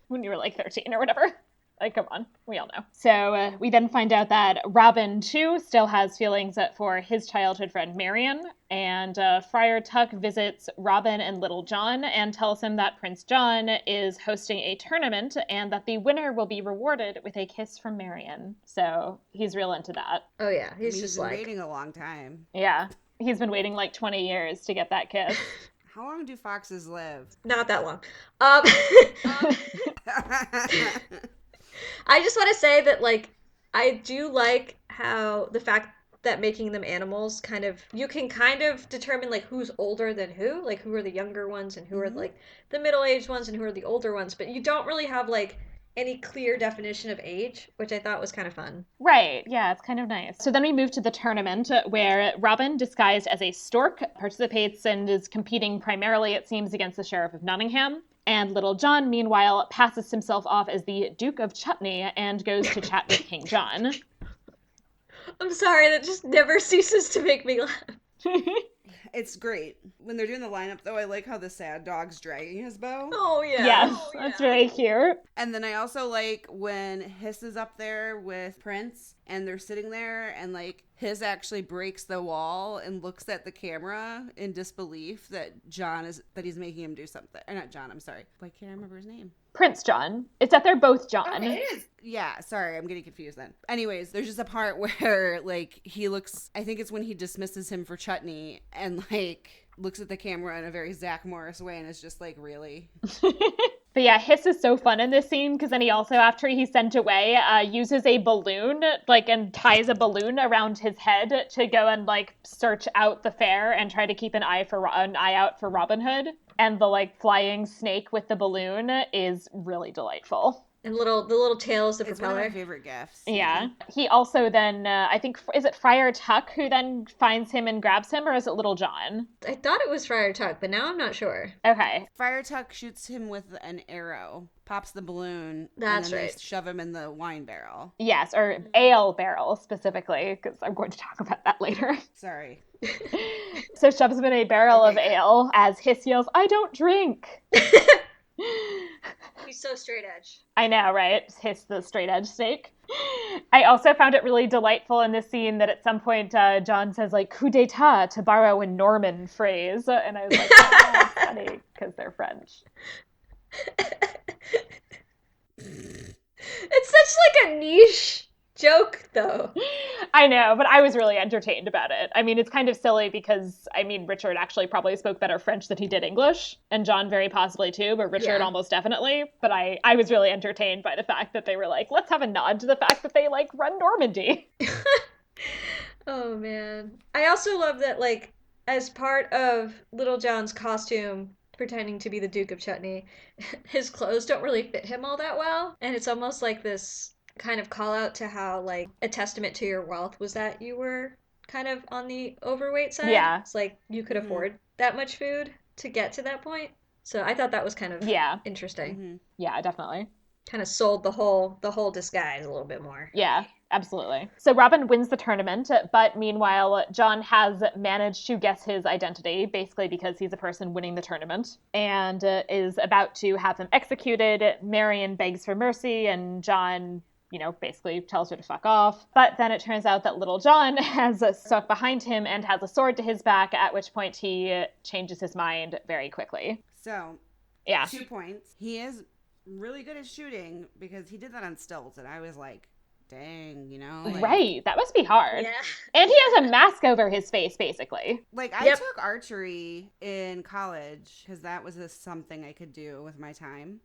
When you were, like, 13 or whatever. Like, come on, we all know. So we then find out that Robin, too, still has feelings for his childhood friend Marion, and Friar Tuck visits Robin and Little John and tells him that Prince John is hosting a tournament and that the winner will be rewarded with a kiss from Marion. So he's real into that. Oh yeah, He's been waiting a long time. Yeah, he's been waiting like 20 years to get that kiss. How long do foxes live? Not that long. I just want to say that, like, I do like how the fact that making them animals kind of, you can kind of determine, like, who's older than who, like, who are the younger ones and who are, like, the middle-aged ones and who are the older ones, but you don't really have, like, any clear definition of age, which I thought was kind of fun. Right, yeah, it's kind of nice. So then we move to the tournament where Robin, disguised as a stork, participates and is competing primarily, it seems, against the Sheriff of Nottingham. And Little John, meanwhile, passes himself off as the Duke of Chutney and goes to chat with King John. I'm sorry, that just never ceases to make me laugh. It's great. When they're doing the lineup, though, I like how the sad dog's dragging his bow. Oh, yeah. Yes, that's very cute. And then I also like when Hiss is up there with Prince, and they're sitting there, and, like, Hiss actually breaks the wall and looks at the camera in disbelief that he's making him do something. Or not John, I'm sorry. Why can't I remember his name? Prince John. It's that they're both John. Oh, it is. Yeah, sorry, I'm getting confused then. Anyways, there's just a part where, like, he looks, I think it's when he dismisses him for Chutney, and, like, looks at the camera in a very Zach Morris way, and is just like, really? But yeah, Hiss is so fun in this scene because then he also, after he's sent away, uses a balloon, like, and ties a balloon around his head to go and, like, search out the fair and try to keep an eye out for Robin Hood. And the, like, flying snake with the balloon is really delightful. And the little tail is the propeller. It's one of my favorite gifts. Yeah. He also then, I think, is it Friar Tuck who then finds him and grabs him, or is it Little John? I thought it was Friar Tuck, but now I'm not sure. Okay. Friar Tuck shoots him with an arrow, pops the balloon, That's and then right. they shove him in the wine barrel. Yes, or ale barrel specifically, because I'm going to talk about that later. Sorry. So shoves him in a barrel of ale as Hiss yells, "I don't drink!" He's so straight edge. I know, right? Hiss the straight edge snake. I also found it really delightful in this scene that at some point John says, like, coup d'etat, to borrow a Norman phrase. And I was like, oh, that's funny, because they're French. It's such, like, a niche joke, though. I know, but I was really entertained about it. I mean, it's kind of silly because, I mean, Richard actually probably spoke better French than he did English, and John very possibly too, but Richard almost definitely. But I was really entertained by the fact that they were like, let's have a nod to the fact that they, like, run Normandy. Oh, man. I also love that, like, as part of Little John's costume, pretending to be the Duke of Chutney, his clothes don't really fit him all that well, and it's almost like this kind of call out to how, like, a testament to your wealth was that you were kind of on the overweight side. Yeah. It's like you could afford that much food to get to that point. So I thought that was kind of interesting. Mm-hmm. Yeah, definitely. Kind of sold the whole disguise a little bit more. Yeah, absolutely. So Robin wins the tournament, but meanwhile, John has managed to guess his identity, basically because he's a person winning the tournament, and is about to have him executed. Marion begs for mercy, and John, you know, basically tells her to fuck off. But then it turns out that Little John has stuck behind him and has a sword to his back, at which point he changes his mind very quickly. So, yeah. 2 points. He is really good at shooting because he did that on stilts, and I was like, dang, you know? Like, right. That must be hard. Yeah. And he has a mask over his face, basically. Like, I took archery in college because that was something I could do with my time.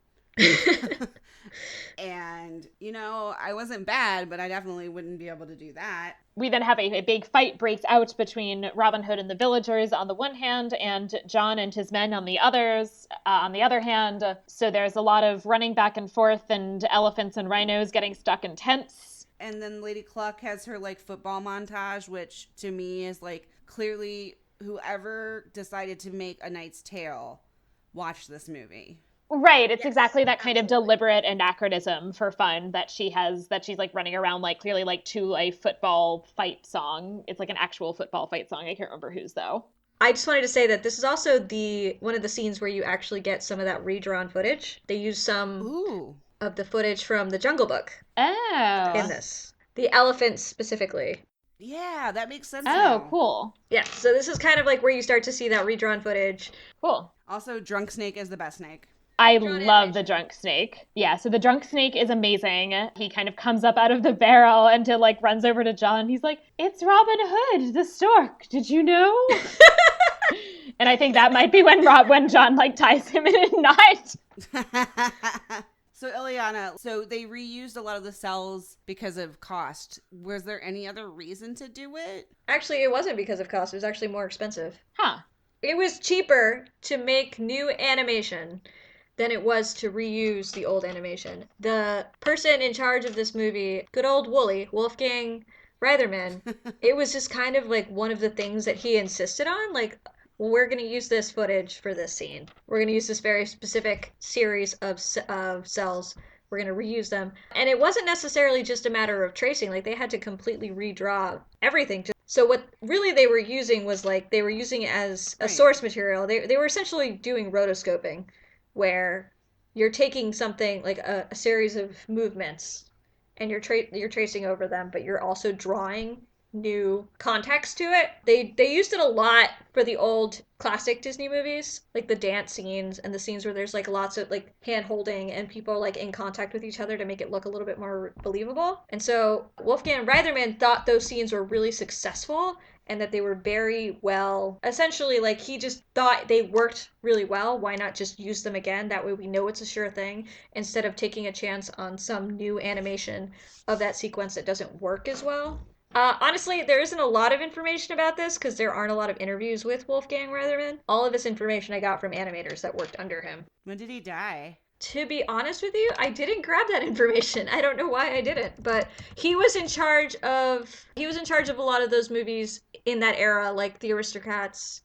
And, you know, I wasn't bad, but I definitely wouldn't be able to do that. We then have a big fight breaks out between Robin Hood and the villagers on the one hand, and John and his men on the other hand. So there's a lot of running back and forth, and elephants and rhinos getting stuck in tents. And then Lady Cluck has her, like, football montage, which to me is, like, clearly whoever decided to make A Knight's Tale watched this movie. Right, it's exactly that kind of deliberate anachronism for fun that she's like running around like clearly like to a football fight song. It's like an actual football fight song. I can't remember whose though. I just wanted to say that this is also one of the scenes where you actually get some of that redrawn footage. They use some of the footage from The Jungle Book Oh. in this. The elephants specifically. Yeah, that makes sense Oh, now. cool. Yeah, so this is kind of like where you start to see that redrawn footage. Cool. Also, Drunk Snake is the best snake. I Drawn love animation. the drunk snake. Yeah, so the drunk snake is amazing. He kind of comes up out of the barrel and like runs over to John. He's like, "It's Robin Hood, the stork. Did you know?" And I think that might be when John like ties him in a knot. So, Ileana, so they reused a lot of the cells because of cost. Was there any other reason to do it? Actually, it wasn't because of cost. It was actually more expensive. Huh. It was cheaper to make new animation than it was to reuse the old animation. The person in charge of this movie, good old Wooly, Wolfgang Reitherman, it was just kind of like one of the things that he insisted on. Like, well, we're going to use this footage for this scene. We're going to use this very specific series of cells. We're going to reuse them. And it wasn't necessarily just a matter of tracing. Like, they had to completely redraw everything. So what really they were using was like, they were using it as a source material. They were essentially doing rotoscoping, where you're taking something like a series of movements and you're tracing over them, but you're also drawing new context to it. They used it a lot for the old classic Disney movies, like the dance scenes and the scenes where there's like lots of like hand holding and people like in contact with each other to make it look a little bit more believable. And so Wolfgang Reitherman thought those scenes were really successful and that they were very well, essentially, like, he just thought they worked really well. Why not just use them again? That way we know it's a sure thing, instead of taking a chance on some new animation of that sequence that doesn't work as well. Honestly, there isn't a lot of information about this because there aren't a lot of interviews with Wolfgang Reitherman. All of this information I got from animators that worked under him. When did he die? To be honest with you, I didn't grab that information. I don't know why I didn't, but he was in charge of a lot of those movies in that era, like The Aristocats,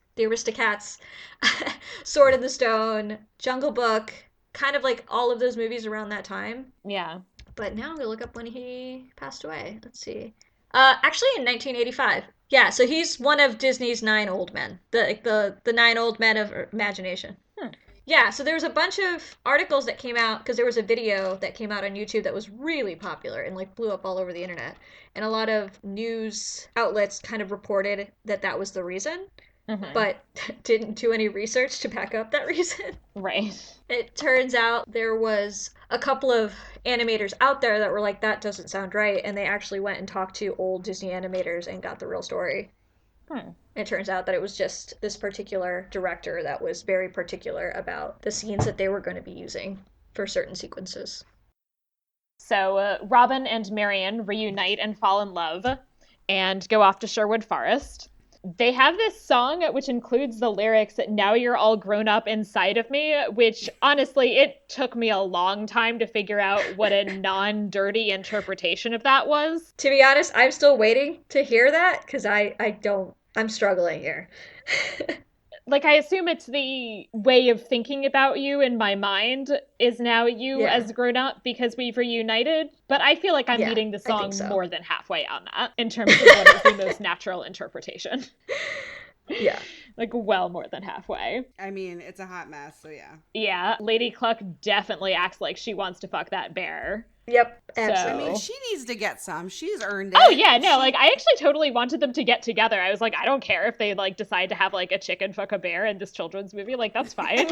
Sword in the Stone, Jungle Book, kind of like all of those movies around that time. Yeah. But now I'm gonna look up when he passed away. Let's see. Actually in 1985. Yeah, so he's one of Disney's 9 old men. The 9 old men of imagination. Yeah, so there was a bunch of articles that came out because there was a video that came out on YouTube that was really popular and like blew up all over the internet. And a lot of news outlets kind of reported that that was the reason, but didn't do any research to back up that reason. Right. It turns out there was a couple of animators out there that were like, that doesn't sound right. And they actually went and talked to old Disney animators and got the real story. It turns out that it was just this particular director that was very particular about the scenes that they were going to be using for certain sequences. So Robin and Marion reunite and fall in love and go off to Sherwood Forest. They have this song which includes the lyrics, "Now you're all grown up inside of me," which honestly, it took me a long time to figure out what a non-dirty interpretation of that was. To be honest, I'm still waiting to hear that because I'm struggling here. Like, I assume it's the way of thinking about you in my mind is now you as grown up because we've reunited. But I feel like I'm meeting the song more than halfway on that in terms of what is the most natural interpretation. Yeah. Like, well more than halfway. I mean, it's a hot mess, so yeah. Yeah, Lady Cluck definitely acts like she wants to fuck that bear. Yep, absolutely. I mean, she needs to get some. She's earned it. Oh, yeah, no, like, I actually totally wanted them to get together. I was like, I don't care if they, like, decide to have, like, a chicken fuck a bear in this children's movie. Like, that's fine.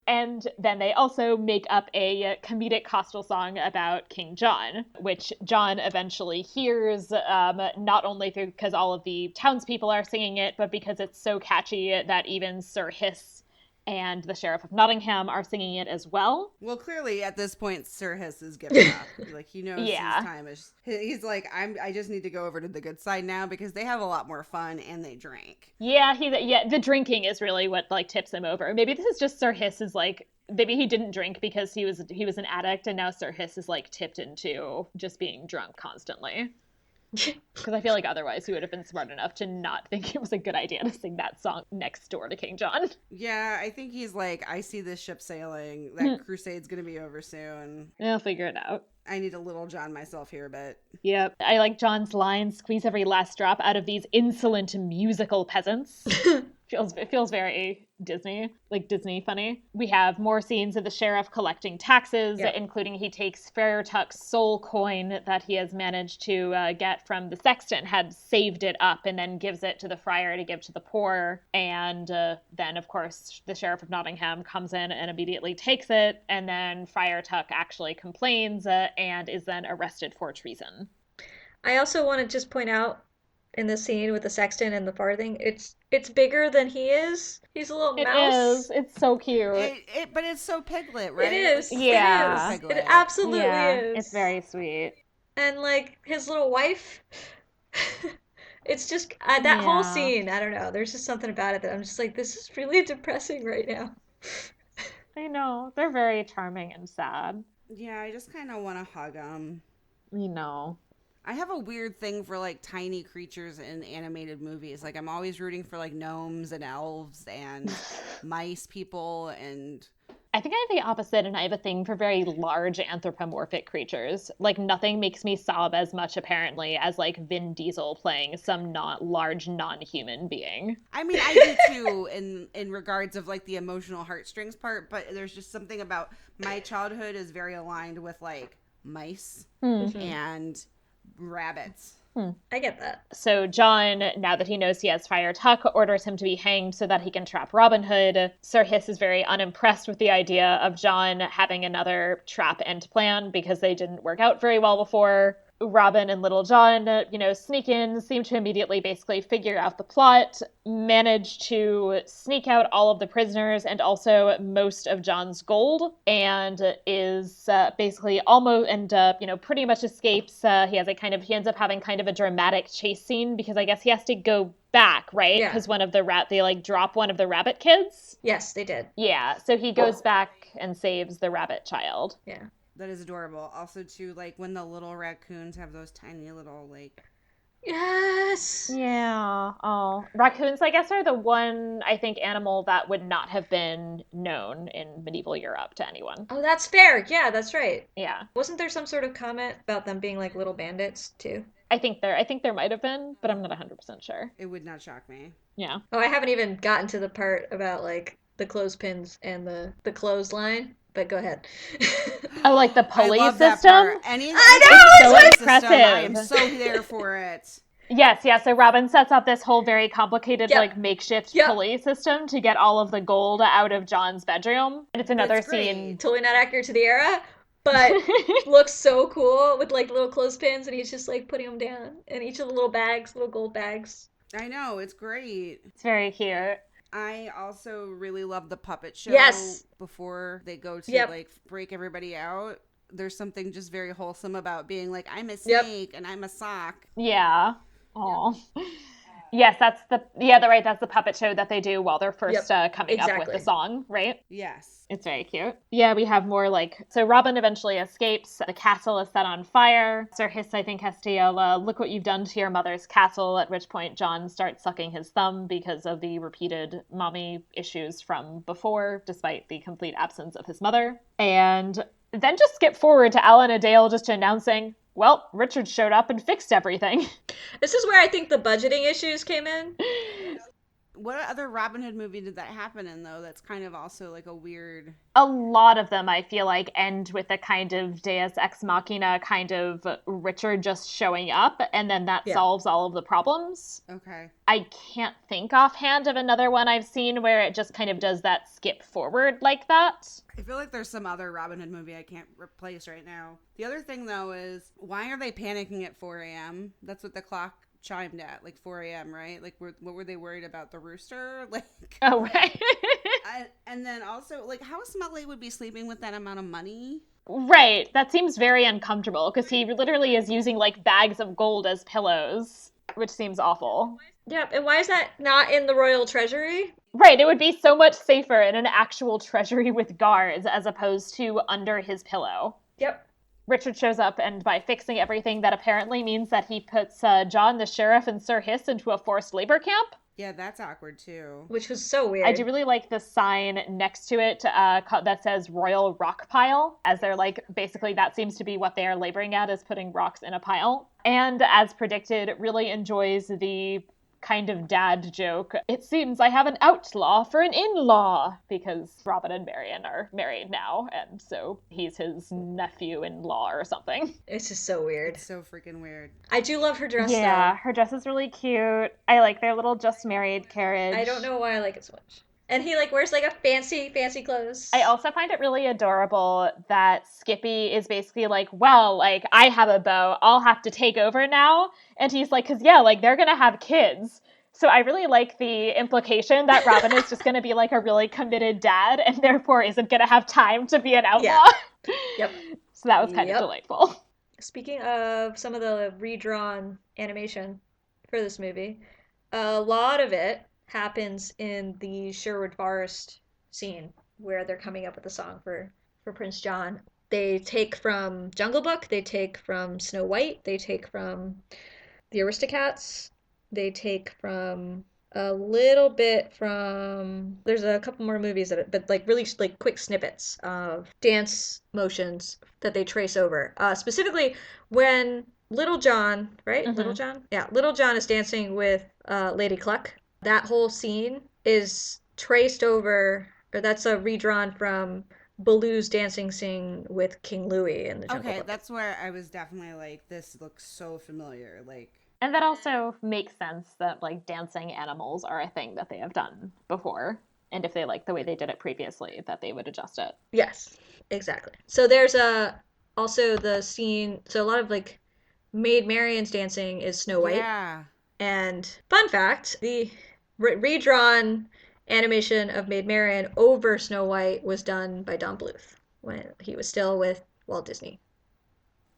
And then they also make up a comedic coastal song about King John, which John eventually hears, not only because all of the townspeople are singing it, but because it's so catchy that even Sir Hiss and the Sheriff of Nottingham are singing it as well. Well, clearly at this point, Sir Hiss is giving up. Like, he knows his time is. He's like, I just need to go over to the good side now because they have a lot more fun and they drink. Yeah, the drinking is really what like tips him over. Maybe this is just Sir Hiss is like, maybe he didn't drink because he was an addict, and now Sir Hiss is like tipped into just being drunk constantly. Because I feel like otherwise he would have been smart enough to not think it was a good idea to sing that song next door to King John. Yeah, I think he's like, I see this ship sailing. That crusade's going to be over soon. I'll figure it out. I need a little John myself here a bit. Yep. I like John's line, "Squeeze every last drop out of these insolent musical peasants." It feels very Disney, like Disney funny. We have more scenes of the sheriff collecting taxes, including he takes Friar Tuck's soul coin that he has managed to get from the sexton, had saved it up, and then gives it to the friar to give to the poor. And then, of course, the sheriff of Nottingham comes in and immediately takes it. And then Friar Tuck actually complains and is then arrested for treason. I also want to just point out in the scene with the sexton and the farthing, it's bigger than he is. He's a little mouse. It is. It's so cute. But it's so Piglet, right? It is. Yeah. It is. It absolutely is. It's very sweet. And like his little wife, it's just that whole scene. I don't know. There's just something about it that I'm just like, this is really depressing right now. I know. They're very charming and sad. Yeah, I just kind of want to hug them. You know. I have a weird thing for like tiny creatures in animated movies. Like I'm always rooting for like gnomes and elves and mice people, and I think I have the opposite, and I have a thing for very large anthropomorphic creatures. Like nothing makes me sob as much apparently as like Vin Diesel playing some not large non-human being. I mean, I do too in regards of like the emotional heartstrings part, but there's just something about my childhood is very aligned with like mice and rabbits. I get that. So John, now that he knows he has Friar Tuck, orders him to be hanged so that he can trap Robin Hood. Sir Hiss is very unimpressed with the idea of John having another trap and plan because they didn't work out very well before. Robin and Little John, sneak in, seem to immediately basically figure out the plot, manage to sneak out all of the prisoners and also most of John's gold, and is basically almost, and, pretty much escapes. He ends up having kind of a dramatic chase scene because I guess he has to go back, right? Because they drop one of the rabbit kids. Yes, they did. Yeah, so he goes back and saves the rabbit child. Yeah. That is adorable. Also, too, like, when the little raccoons have those tiny little, like... Yes! Yeah. Oh. Raccoons, I guess, are the one, I think, animal that would not have been known in medieval Europe to anyone. Oh, that's fair. Yeah, that's right. Yeah. Wasn't there some sort of comment about them being, like, little bandits, too? I think there might have been, but I'm not 100% sure. It would not shock me. Yeah. Oh, I haven't even gotten to the part about, like, the clothespins and the clothesline. But go ahead. Oh, like the pulley system? I know! It's so impressive. I am so there for it. Yes, yeah. So Robin sets up this whole very complicated, makeshift pulley system to get all of the gold out of John's bedroom. And it's another scene. Totally not accurate to the era, but looks so cool with like little clothespins, and he's just like putting them down in each of the little gold bags. I know, it's great. It's very cute. I also really love the puppet show. Yes. Before they go to break everybody out. There's something just very wholesome about being like, I'm a snake and I'm a sock. Yeah. Oh. Yep. Yes, that's the puppet show that they do while they're first coming up with the song, right? Yes. It's very cute. Yeah, we have more so Robin eventually escapes. The castle is set on fire. Sir Hiss, I think, has to yell, look what you've done to your mother's castle, at which point John starts sucking his thumb because of the repeated mommy issues from before, despite the complete absence of his mother. And then just skip forward to Alan Dale just announcing, well, Richard showed up and fixed everything. This is where I think the budgeting issues came in. What other Robin Hood movie did that happen in, though? That's kind of also like a weird... A lot of them, I feel like, end with a kind of Deus Ex Machina kind of Richard just showing up, and then that solves all of the problems. Okay. I can't think offhand of another one I've seen where it just kind of does that skip forward like that. I feel like there's some other Robin Hood movie I can't replace right now. The other thing, though, is why are they panicking at 4 a.m.? That's what the clock chimed at, like 4 a.m., right? Like, what were they worried about? The rooster? Like, oh, right. And then also, like, how Smollett would be sleeping with that amount of money? Right. That seems very uncomfortable because he literally is using, like, bags of gold as pillows, which seems awful. Yep. And why is that not in the royal treasury? Right. It would be so much safer in an actual treasury with guards as opposed to under his pillow. Yep. Richard shows up, and by fixing everything, that apparently means that he puts John, the sheriff, and Sir Hiss into a forced labor camp. Yeah, that's awkward, too. Which was so weird. I do really like the sign next to it that says Royal Rock Pile, as they're like, basically that seems to be what they are laboring at, is putting rocks in a pile. And as predicted, really enjoys the kind of dad joke. It seems I have an outlaw for an in-law, because Robin and Marian are married now, and so he's his nephew-in-law or something. It's just so weird. It's so freaking weird. I do love her dress, Yeah, though. her dress is really cute. I like their little just married carriage. I don't know why I like it so much. And he like wears like a fancy clothes. I also find it really adorable that Skippy is basically like, well, like, I have a beau, I'll have to take over now. And he's like, because, yeah, like, they're going to have kids. So I really like the implication that Robin is just going to be like a really committed dad and therefore isn't going to have time to be an outlaw. Yeah. Yep. So that was kind of delightful. Speaking of some of the redrawn animation for this movie, a lot of it happens in the Sherwood Forest scene where they're coming up with a song for Prince John. They take from Jungle Book, they take from Snow White, they take from the Aristocats, they take from a little bit from, there's a couple more movies that, but like really like quick snippets of dance motions that they trace over. Specifically when Little John, right? Mm-hmm. Little John? Yeah, Little John is dancing with Lady Cluck. That whole scene is traced over, or that's a redrawn from Baloo's dancing scene with King Louis in the Jungle Book. That's where I was definitely like, this looks so familiar. Like, and that also makes sense that like dancing animals are a thing that they have done before. And if they like the way they did it previously, that they would adjust it. Yes, exactly. So there's also the scene, so a lot of like Maid Marian's dancing is Snow White. yeah. And fun fact, the redrawn animation of Maid Marian over Snow White was done by Don Bluth when he was still with Walt Disney.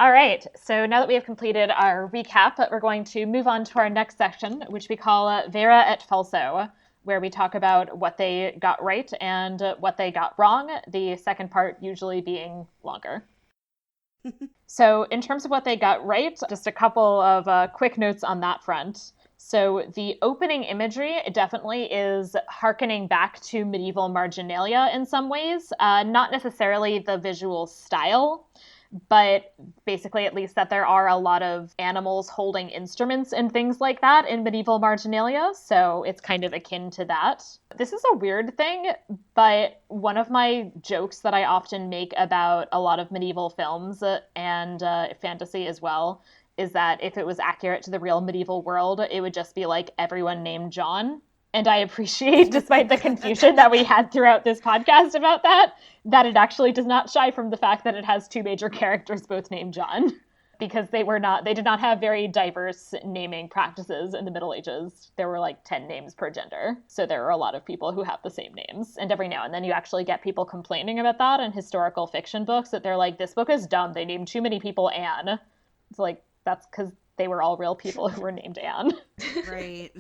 All right, so now that we have completed our recap, we're going to move on to our next section, which we call Vera et Falso, where we talk about what they got right and what they got wrong, the second part usually being longer. So in terms of what they got right, just a couple of quick notes on that front. So the opening imagery definitely is hearkening back to medieval marginalia in some ways, not necessarily the visual style, but basically at least that there are a lot of animals holding instruments and things like that in medieval marginalia, so it's kind of akin to that. This is a weird thing, but one of my jokes that I often make about a lot of medieval films and fantasy as well is that if it was accurate to the real medieval world, it would just be like everyone named John. And I appreciate, despite the confusion that we had throughout this podcast about that it actually does not shy from the fact that it has two major characters both named John. Because they did not have very diverse naming practices in the Middle Ages. There were like 10 names per gender. So there are a lot of people who have the same names. And every now and then you actually get people complaining about that in historical fiction books, that they're like, this book is dumb. They named too many people Anne. It's like, that's because they were all real people who were named Anne. Right.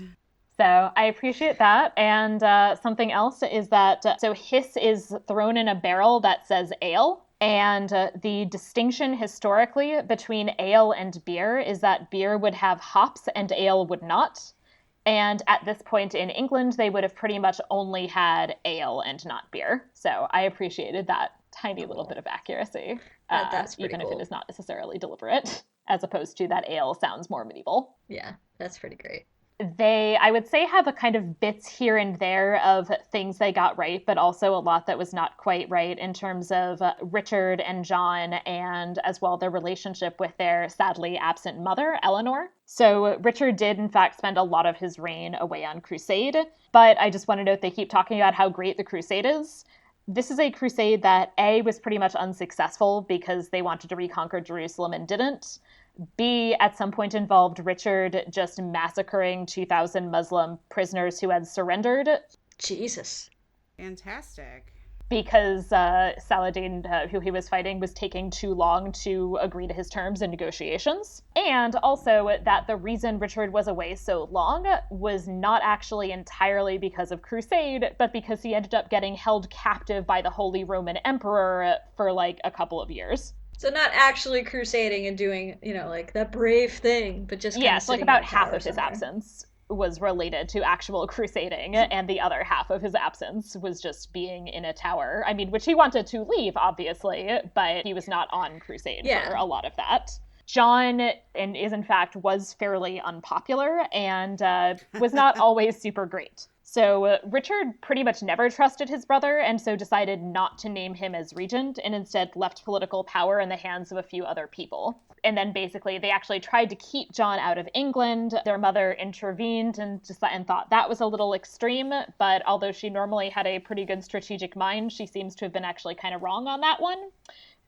So I appreciate that. And something else is that, so hiss is thrown in a barrel that says ale. And the distinction historically between ale and beer is that beer would have hops and ale would not. And at this point in England, they would have pretty much only had ale and not beer. So I appreciated that tiny little bit of accuracy, That's even cool. if it is not necessarily deliberate, as opposed to that ale sounds more medieval. Yeah, that's pretty great. They, I would say, have a kind of bits here and there of things they got right, but also a lot that was not quite right in terms of Richard and John, and as well their relationship with their sadly absent mother, Eleanor. So Richard did, in fact, spend a lot of his reign away on crusade, but I just want to note they keep talking about how great the crusade is. This is a crusade that A, was pretty much unsuccessful because they wanted to reconquer Jerusalem and didn't. B, at some point involved Richard just massacring 2,000 Muslim prisoners who had surrendered. Jesus. Fantastic. Because Saladin, who he was fighting, was taking too long to agree to his terms and negotiations. And also that the reason Richard was away so long was not actually entirely because of crusade, but because he ended up getting held captive by the Holy Roman Emperor for like a couple of years. So not actually crusading and doing, like that brave thing, but just yes, like about half of his somewhere. absence was related to actual crusading, and the other half of his absence was just being in a tower. I mean, which he wanted to leave, obviously, but he was not on crusade for a lot of that. John, and is in fact, was fairly unpopular and was not always super great. So Richard pretty much never trusted his brother, and so decided not to name him as regent, and instead left political power in the hands of a few other people. And then basically they actually tried to keep John out of England. Their mother intervened and thought that was a little extreme, but although she normally had a pretty good strategic mind, she seems to have been actually kind of wrong on that one.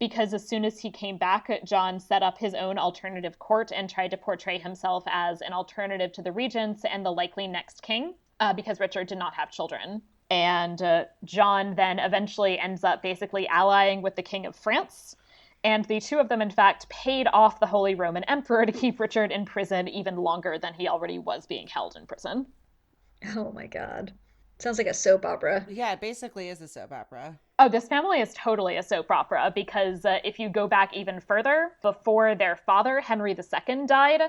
Because as soon as he came back, John set up his own alternative court and tried to portray himself as an alternative to the regents and the likely next king, because Richard did not have children. And John then eventually ends up basically allying with the King of France. And the two of them, in fact, paid off the Holy Roman Emperor to keep Richard in prison even longer than he already was being held in prison. Oh my God. Sounds like a soap opera. Yeah, it basically is a soap opera. Oh, this family is totally a soap opera because if you go back even further, before their father, Henry II, died,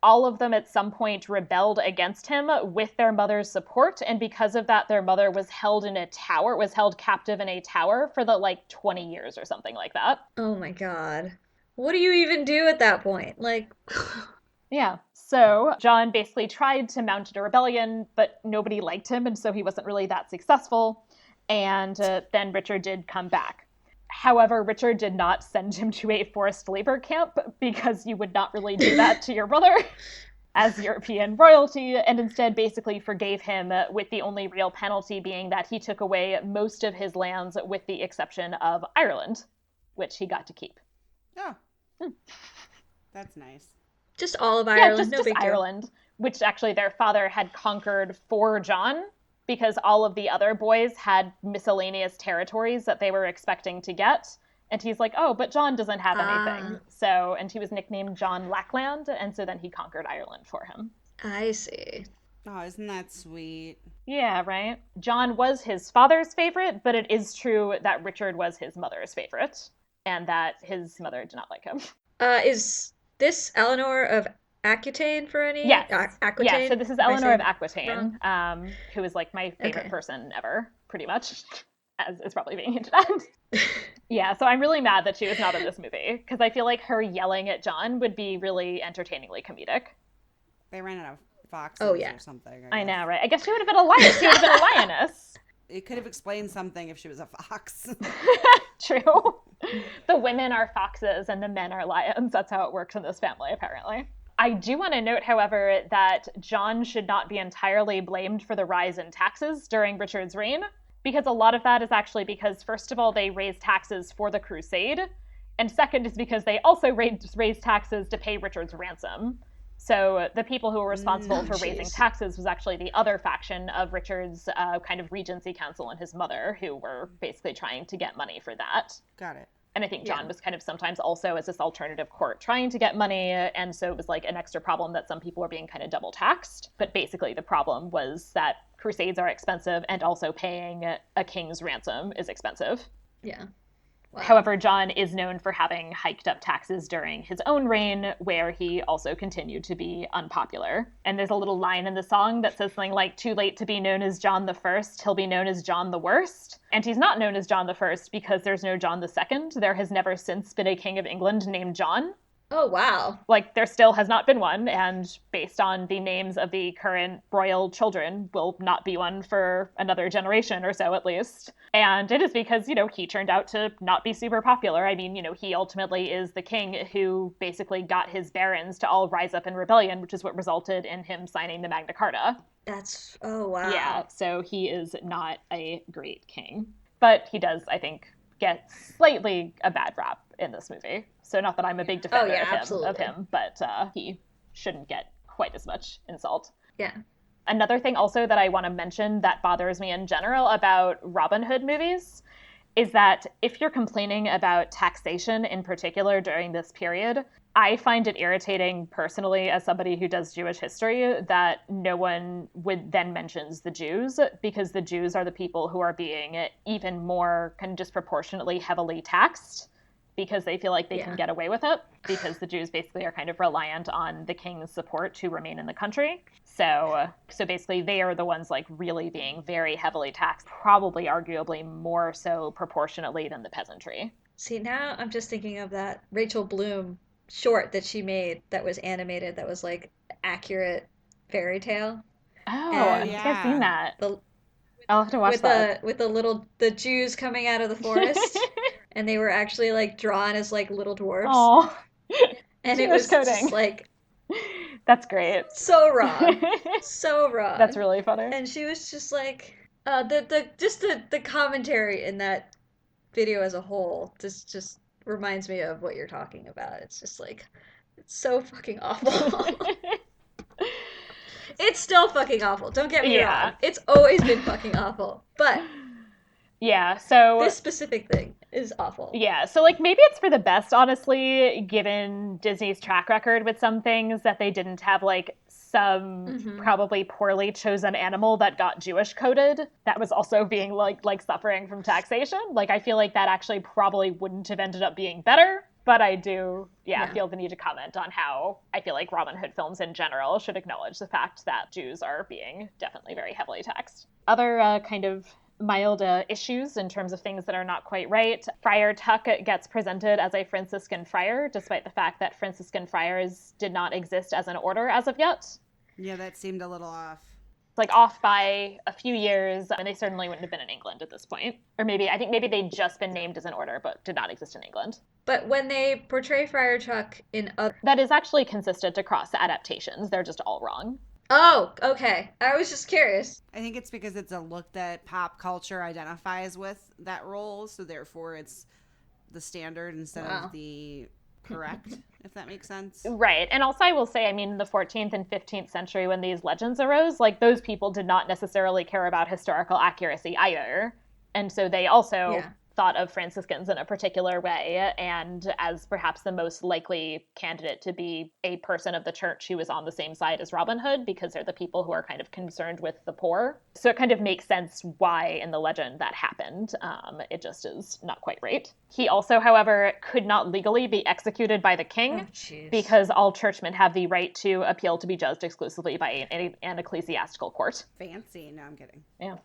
all of them at some point rebelled against him with their mother's support. And because of that, their mother was held captive in a tower for 20 years or something like that. Oh my God. What do you even do at that point? Yeah. So John basically tried to mount a rebellion, but nobody liked him, and so he wasn't really that successful. And then Richard did come back. However, Richard did not send him to a forced labor camp because you would not really do that to your brother as European royalty, and instead basically forgave him, with the only real penalty being that he took away most of his lands with the exception of Ireland, which he got to keep. Oh, that's nice. Just all of Ireland, just Ireland, which actually their father had conquered for John, because all of the other boys had miscellaneous territories that they were expecting to get. And he's like, oh, but John doesn't have anything. So, and he was nicknamed John Lackland, and so then he conquered Ireland for him. I see. Oh, isn't that sweet? Yeah, right? John was his father's favorite, but it is true that Richard was his mother's favorite, and that his mother did not like him. Is this Eleanor of Aquitaine for any? Yes. Aquitaine? Yeah, so this is Eleanor of Aquitaine, who is my favorite person ever, pretty much, as is probably being hinted at. Yeah, so I'm really mad that she was not in this movie, because I feel like her yelling at John would be really entertainingly comedic. They ran out of foxes or something. I know, right? I guess she would have been a lion. She would have been a lioness. It could have explained something if she was a fox. True. The women are foxes and the men are lions. That's how it works in this family, apparently. I do want to note, however, that John should not be entirely blamed for the rise in taxes during Richard's reign, because a lot of that is actually because, first of all, they raised taxes for the crusade, and second is because they also raised taxes to pay Richard's ransom. So the people who were responsible for raising taxes was actually the other faction of Richard's kind of regency council and his mother, who were basically trying to get money for that. Got it. And I think John was kind of sometimes also as this alternative court trying to get money, and so it was an extra problem that some people were being kind of double taxed. But basically the problem was that crusades are expensive, and also paying a king's ransom is expensive. Yeah. Wow. However, John is known for having hiked up taxes during his own reign, where he also continued to be unpopular. And there's a little line in the song that says something like, too late to be known as John the First, he'll be known as John the Worst. And he's not known as John the First because there's no John the Second. There has never since been a king of England named John. Oh, wow. There still has not been one, and based on the names of the current royal children, will not be one for another generation or so, at least. And it is because, he turned out to not be super popular. I mean, he ultimately is the king who basically got his barons to all rise up in rebellion, which is what resulted in him signing the Magna Carta. Oh, wow. Yeah, so he is not a great king. But he does, I think, get slightly a bad rap in this movie. So not that I'm a big defender of him, but he shouldn't get quite as much insult. Yeah. Another thing also that I want to mention that bothers me in general about Robin Hood movies is that if you're complaining about taxation in particular during this period, I find it irritating personally as somebody who does Jewish history that no one then mentions the Jews, because the Jews are the people who are being even more kind of disproportionately heavily taxed, because they feel like they can get away with it, because the Jews basically are kind of reliant on the king's support to remain in the country. So basically they are the ones really being very heavily taxed, probably arguably more so proportionately than the peasantry. See, now I'm just thinking of that Rachel Bloom short that she made that was animated that was like accurate fairy tale. Oh, I And think I've seen yeah. that. the I'll have to watch that. with the Jews coming out of the forest, and they were actually like drawn as like little dwarves, Oh, and it Jewish was just coding. like That's great. so wrong, so That's wrong. really funny. And she was just like the commentary in that video as a whole just reminds me of what you're talking about. It's just like it's so fucking awful. It's still fucking awful. Don't get me Yeah. wrong. It's always been fucking awful. But Yeah, so this specific thing is awful. yeah, so like maybe it's for the best, honestly, given Disney's track record with some things that they didn't have like some probably poorly chosen animal that got Jewish coded that was also being like suffering from taxation. Like I feel like that actually probably wouldn't have ended up being better. But I do, feel the need to comment on how I feel like Robin Hood films in general should acknowledge the fact that Jews are being definitely very heavily taxed. Other kind of mild issues in terms of things that are not quite right. Friar Tuck gets presented as a Franciscan friar, despite the fact that Franciscan friars did not exist as an order as of yet. Yeah, that seemed a little off. It's like off by a few years, and they certainly wouldn't have been in England at this point. Or I think maybe they'd just been named as an order, but did not exist in England. But when they portray Friar Tuck in other... That is actually consistent across adaptations. They're just all wrong. Oh, okay. I was just curious. I think it's because it's a look that pop culture identifies with that role, so therefore it's the standard instead of the correct, if that makes sense. Right. And also I will say, I mean, in the 14th and 15th century when these legends arose, like those people did not necessarily care about historical accuracy either. And so they also thought of Franciscans in a particular way, and as perhaps the most likely candidate to be a person of the church who was on the same side as Robin Hood, because they're the people who are kind of concerned with the poor. So it kind of makes sense why in the legend that happened. It just is not quite right. He also, however, could not legally be executed by the king because all churchmen have the right to appeal to be judged exclusively by an ecclesiastical court. Fancy. No, I'm kidding. Yeah.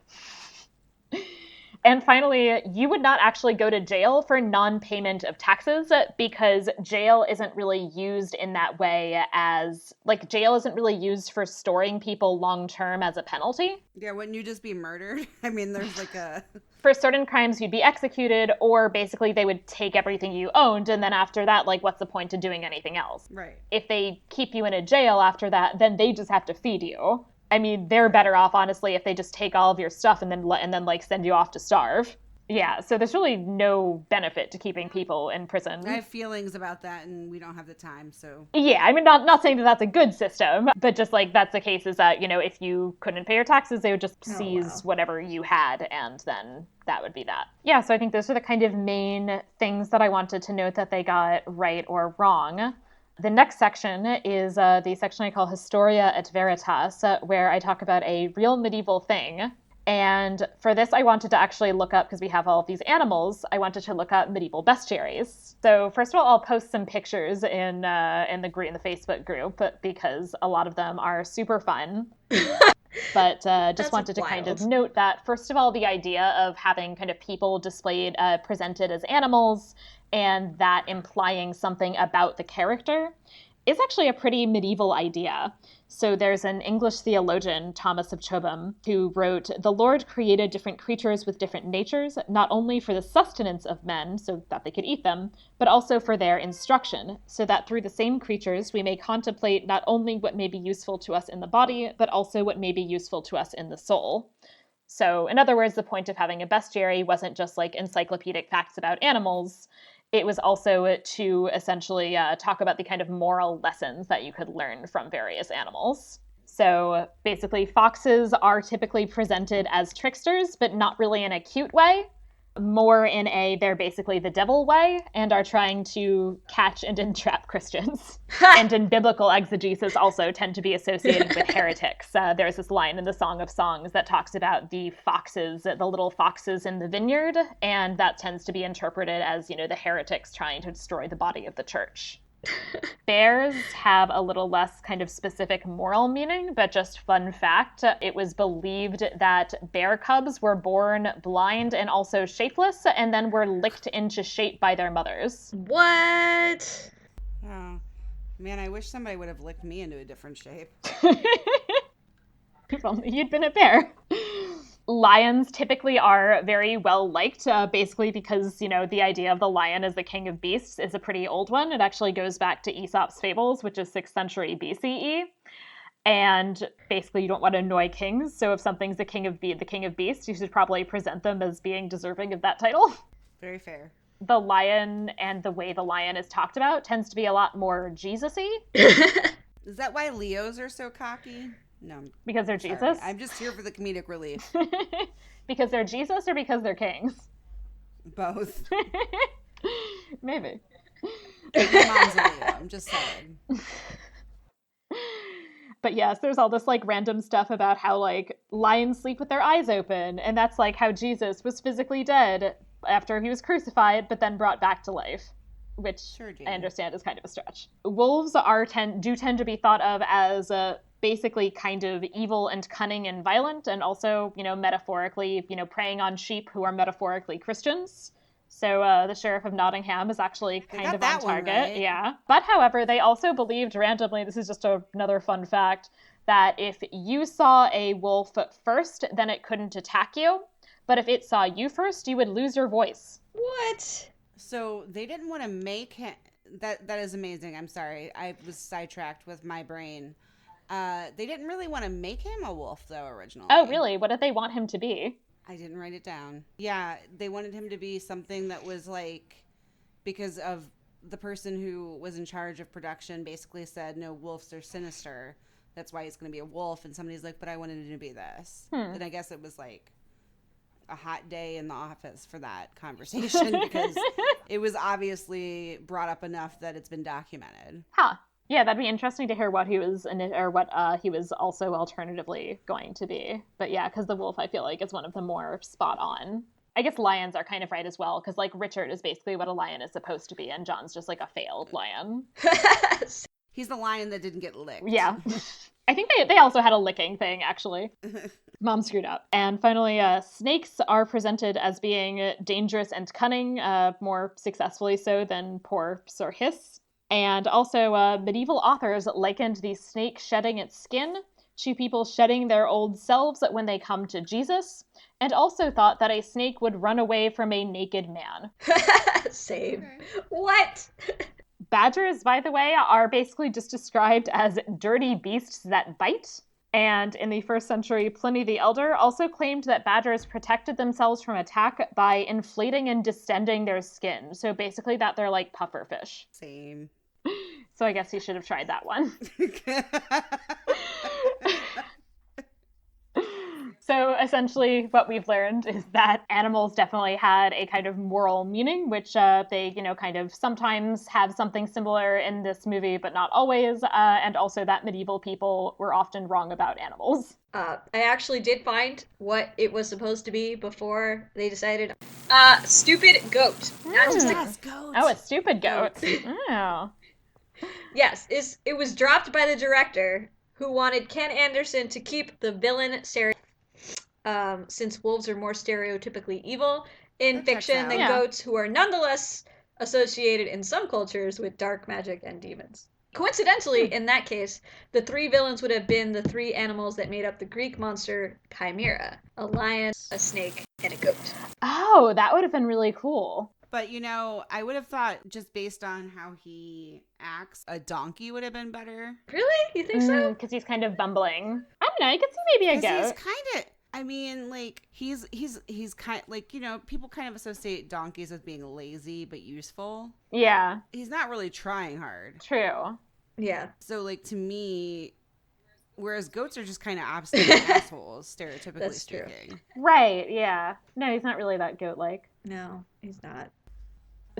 And finally, you would not actually go to jail for non-payment of taxes because jail isn't really used in that way as, like, jail isn't really used for storing people long-term as a penalty. Yeah, wouldn't you just be murdered? I mean, there's like a... For certain crimes, you'd be executed, or basically they would take everything you owned, and then after that, like, what's the point of doing anything else? Right. If they keep you in a jail after that, then they just have to feed you. I mean, they're better off, honestly, if they just take all of your stuff and then like send you off to starve. Yeah, so there's really no benefit to keeping people in prison. I have feelings about that, and we don't have the time, so... Yeah, I mean, not saying that that's a good system, but just, like, that's the case is that, you know, if you couldn't pay your taxes, they would just seize whatever you had, and then that would be that. Yeah, so I think those are the kind of main things that I wanted to note that they got right or wrong. The next section is the section I call Historia et Veritas, where I talk about a real medieval thing. And for this, I wanted to actually look up, because we have all of these animals, I wanted to look up medieval bestiaries. So first of all, I'll post some pictures in the Facebook group, because a lot of them are super fun. But just wanted to kind of note that, first of all, the idea of having kind of people displayed, presented as animals, and that implying something about the character is actually a pretty medieval idea. So there's an English theologian, Thomas of Chobham, who wrote, "The Lord created different creatures with different natures, not only for the sustenance of men, so that they could eat them, but also for their instruction, so that through the same creatures we may contemplate not only what may be useful to us in the body, but also what may be useful to us in the soul." So in other words, the point of having a bestiary wasn't just like encyclopedic facts about animals. It was also to essentially talk about the kind of moral lessons that you could learn from various animals. So basically, foxes are typically presented as tricksters, but not really in a cute way. More in they're basically the devil way and are trying to catch and entrap Christians. And in biblical exegesis also tend to be associated with heretics. There's this line in the Song of Songs that talks about the foxes, the little foxes in the vineyard, and that tends to be interpreted as, you know, the heretics trying to destroy the body of the church. Bears have a little less kind of specific moral meaning, but just fun fact, it was believed that bear cubs were born blind and also shapeless, and then were licked into shape by their mothers. What? Oh, man, I wish somebody would have licked me into a different shape. If only you'd been a bear. Lions typically are very well liked, basically because, you know, the idea of the lion as the king of beasts is a pretty old one. It actually goes back to Aesop's Fables, which is 6th century BCE. And basically, you don't want to annoy kings. So if something's the king of beasts, you should probably present them as being deserving of that title. Very fair. The lion and the way the lion is talked about tends to be a lot more Jesus-y. Is that why Leos are so cocky? No. Because they're Jesus? I'm just here for the comedic relief. Because they're Jesus or because they're kings? Both. Maybe. My mom's a Leo. I'm just saying. But yes, there's all this like random stuff about how like lions sleep with their eyes open, and that's like how Jesus was physically dead after he was crucified, but then brought back to life, which Sure, I understand is kind of a stretch. Wolves do tend to be thought of as basically kind of evil and cunning and violent, and also, you know, metaphorically, you know, preying on sheep who are metaphorically Christians. So the Sheriff of Nottingham is actually kind of on target. Right. Yeah. But however, they also believed randomly, this is just another fun fact, that if you saw a wolf first, then it couldn't attack you. But if it saw you first, you would lose your voice. What? So they didn't want to make him... That is amazing. I'm sorry. I was sidetracked with my brain. They didn't really want to make him a wolf, though, originally. Oh, really? What did they want him to be? I didn't write it down. Yeah, they wanted him to be something that was like, because of the person who was in charge of production basically said, no, wolves are sinister. That's why he's going to be a wolf. And somebody's like, but I wanted him to be this. And I guess it was like a hot day in the office for that conversation because it was obviously brought up enough that it's been documented. Huh. Yeah, that'd be interesting to hear what he was he was also alternatively going to be. But yeah, because the wolf, I feel like, is one of the more spot on. I guess lions are kind of right as well, because like Richard is basically what a lion is supposed to be, and John's just like a failed lion. He's the lion that didn't get licked. Yeah. I think they also had a licking thing, actually. Mom screwed up. And finally, snakes are presented as being dangerous and cunning, more successfully so than porps or hiss. And also, medieval authors likened the snake shedding its skin to people shedding their old selves when they come to Jesus, and also thought that a snake would run away from a naked man. Same. What? Badgers, by the way, are basically just described as dirty beasts that bite. And in the 1st century, Pliny the Elder also claimed that badgers protected themselves from attack by inflating and distending their skin. So basically that they're like puffer fish. Same. So I guess you should have tried that one. So essentially what we've learned is that animals definitely had a kind of moral meaning, which they, you know, kind of sometimes have something similar in this movie, but not always. And also that medieval people were often wrong about animals. I actually did find what it was supposed to be before they decided. Stupid goat. Not just a goat. Oh, a stupid goat. Oh. Yes, it was dropped by the director, who wanted Ken Anderson to keep the villain since wolves are more stereotypically evil in fiction than goats, who are nonetheless associated in some cultures with dark magic and demons. Coincidentally, in that case, the 3 villains would have been the 3 animals that made up the Greek monster Chimera: a lion, a snake, and a goat. Oh, that would have been really cool. But, you know, I would have thought, just based on how he acts, a donkey would have been better. Really? You think so? Because he's kind of bumbling. I don't know, I could see maybe a goat. He's kind of... I mean, like, he's kind of, like, you know, people kind of associate donkeys with being lazy but useful. Yeah. He's not really trying hard. True. Yeah. So, like, to me, whereas goats are just kind of absolute assholes, stereotypically speaking. True. Right, yeah. No, he's not really that goat-like. No, he's not.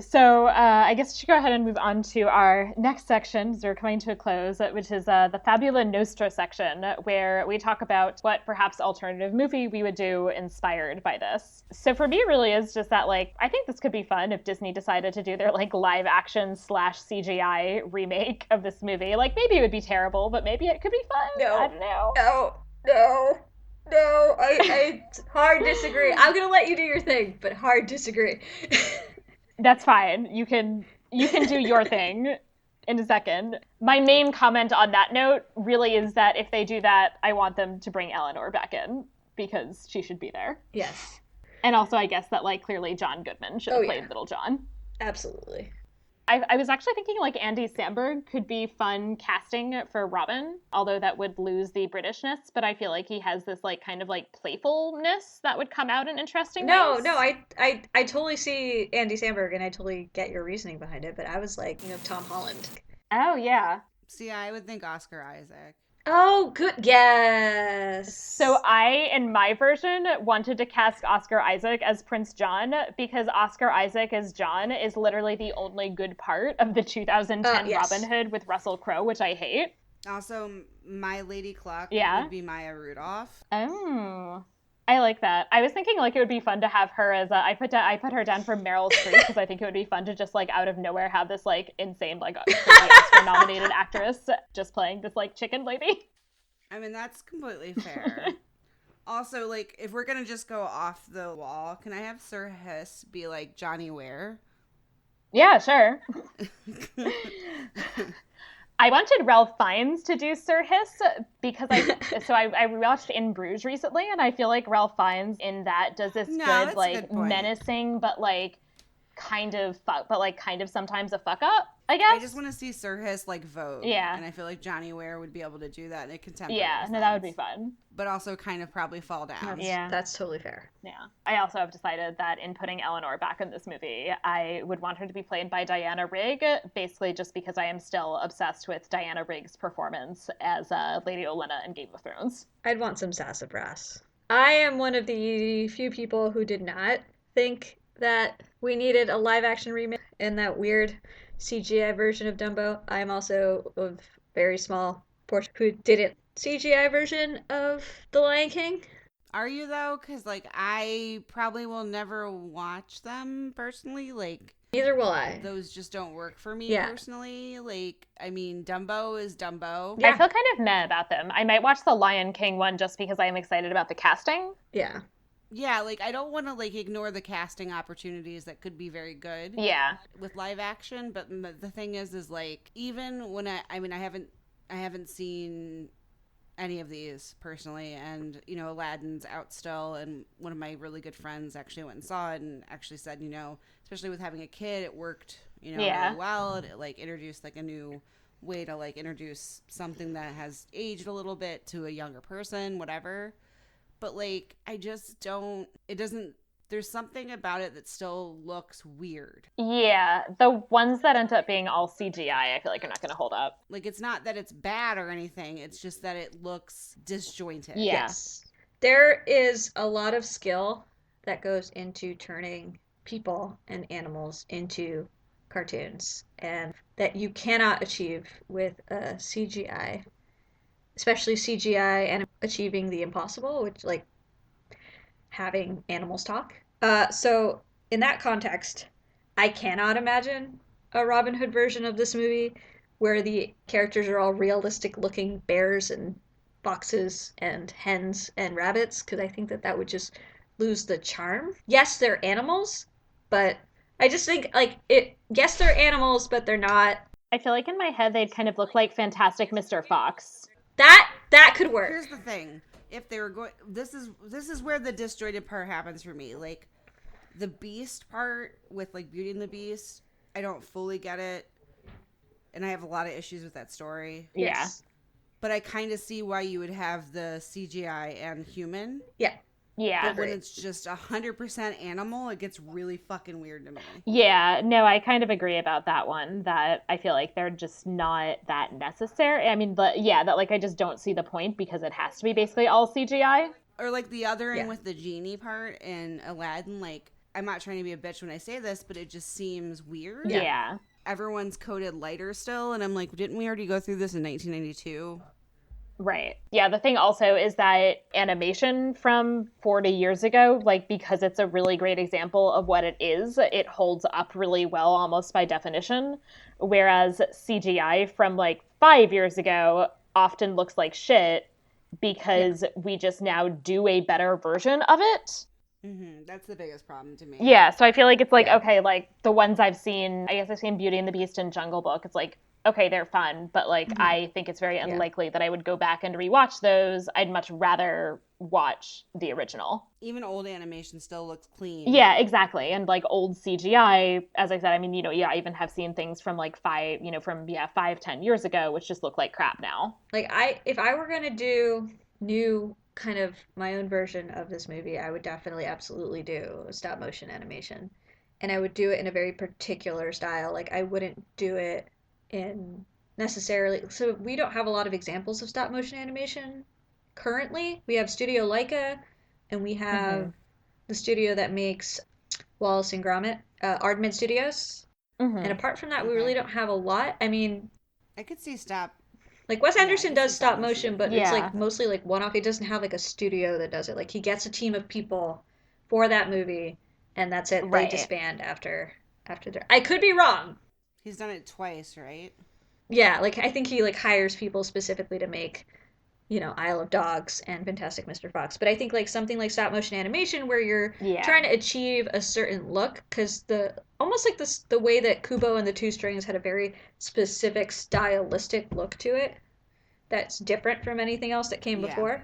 So I guess we should go ahead and move on to our next section, as we're coming to a close, which is the Fabula Nostra section, where we talk about what perhaps alternative movie we would do inspired by this. So for me, it really is just that, like, I think this could be fun if Disney decided to do their, like, live action / CGI remake of this movie. Like, maybe it would be terrible, but maybe it could be fun. No. I don't know. No, I hard disagree. I'm gonna let you do your thing, but hard disagree. That's fine. You can do your thing. in a second. My main comment on that note really is that if they do that, I want them to bring Eleanor back in because she should be there. Yes. And also, I guess that, like, clearly John Goodman should have played Little John. Absolutely. I was actually thinking, like, Andy Samberg could be fun casting for Robin, although that would lose the Britishness, but I feel like he has this, like, kind of, like, playfulness that would come out in interesting ways. No, I totally see Andy Samberg, and I totally get your reasoning behind it, but I was like, Tom Holland. Oh, yeah. See, I would think Oscar Isaac. Oh, good. Yes. So I, in my version, wanted to cast Oscar Isaac as Prince John because Oscar Isaac as John is literally the only good part of the 2010 yes. Robin Hood with Russell Crowe, which I hate. Also, My Lady Cluck Yeah. would be Maya Rudolph. Oh, I like that. I was thinking, like, it would be fun to have her as I put her down for Meryl Streep because I think it would be fun to just, like, out of nowhere have this, like, insane, like, Oscar-nominated actress just playing this, like, chicken lady. I mean, that's completely fair. Also, like, if we're gonna just go off the wall, can I have Sir Hiss be, like, Johnny Ware? Yeah, sure. I wanted Ralph Fiennes to do Sir Hiss because I rewatched In Bruges recently, and I feel like Ralph Fiennes in that does this good, like, menacing, but like kind of sometimes a fuck up, I guess. I just want to see Sir Hiss like Vogue. Yeah. And I feel like Johnny Ware would be able to do that in a contemporary sense. No, that would be fun. But also kind of probably fall down. Yeah. That's totally fair. Yeah. I also have decided that in putting Eleanor back in this movie, I would want her to be played by Diana Rigg, basically just because I am still obsessed with Diana Rigg's performance as Lady Olenna in Game of Thrones. I'd want some sassafras. I am one of the few people who did not think that we needed a live-action remake in that weird CGI version of Dumbo. I am also a very small portion who didn't CGI version of The Lion King. Are you though? Because like I probably will never watch them personally. Like neither will I. Those just don't work for me personally. Like I mean, Dumbo is Dumbo. Yeah. I feel kind of meh about them. I might watch the Lion King one just because I am excited about the casting. Yeah. Yeah, like I don't want to like ignore the casting opportunities that could be very good. Yeah. With live action, but the thing is like even when I haven't seen any of these personally, and Aladdin's out still, and one of my really good friends actually went and saw it and actually said, especially with having a kid, it worked, really well. It like introduced like a new way to like introduce something that has aged a little bit to a younger person, whatever. But like there's something about it that still looks weird. Yeah, the ones that end up being all CGI, I feel like are not going to hold up. Like, it's not that it's bad or anything. It's just that it looks disjointed. Yes. There is a lot of skill that goes into turning people and animals into cartoons, and that you cannot achieve with CGI. Especially CGI and achieving the impossible, which like having animals talk. So in that context, I cannot imagine a Robin Hood version of this movie where the characters are all realistic looking bears and foxes and hens and rabbits, because I think that would just lose the charm. Yes, they're animals, but I just think yes, they're animals, but they're not. I feel like in my head they'd kind of look like Fantastic Mr. Fox. That could work. Here's the thing. If they were going, this is where the disjointed part happens for me. Like the Beast part with like Beauty and the Beast, I don't fully get it, and I have a lot of issues with that story. Yes. But I kind of see why you would have the CGI and human. Yeah. Yeah. But when it's just 100% animal, it gets really fucking weird to me. Yeah, no, I kind of agree about that one, that I feel like they're just not that necessary. I mean, but yeah, that like I just don't see the point because it has to be basically all CGI. Or like the othering with the genie part in Aladdin, like I'm not trying to be a bitch when I say this, but it just seems weird. Yeah. Everyone's coded lighter still, and I'm like, didn't we already go through this in 1992? Right. Yeah, the thing also is that animation from 40 years ago, like because it's a really great example of what it is, it holds up really well almost by definition. Whereas CGI from like 5 years ago often looks like shit because we just now do a better version of it. Mm-hmm. That's the biggest problem to me. Yeah, so I feel like it's like, okay, like the ones I've seen, I guess I've seen Beauty and the Beast and Jungle Book. It's like, okay, they're fun, but like I think it's very unlikely that I would go back and rewatch those. I'd much rather watch the original. Even old animation still looks clean. Yeah, exactly. And like old CGI, as I said, I mean, I even have seen things from like 5, 10 years ago, which just look like crap now. Like if I were gonna do new kind of my own version of this movie, I would definitely absolutely do a stop motion animation. And I would do it in a very particular style. Like I wouldn't do it in necessarily, so we don't have a lot of examples of stop motion animation currently. We have Studio Leica, and we have the studio that makes Wallace and Gromit, Aardman Studios. And apart from that, we really don't have a lot. I mean, I could see stop. Like Wes Anderson does stop motion, but Yeah. it's like mostly like one-off. He doesn't have like a studio that does it. Like he gets a team of people for that movie, and that's it. Right. They disband after their. I could be wrong. He's done it twice, right? Yeah, like I think he like hires people specifically to make, Isle of Dogs and Fantastic Mr. Fox. But I think like something like stop motion animation where you're trying to achieve a certain look, because almost like the way that Kubo and the Two Strings had a very specific stylistic look to it that's different from anything else that came before.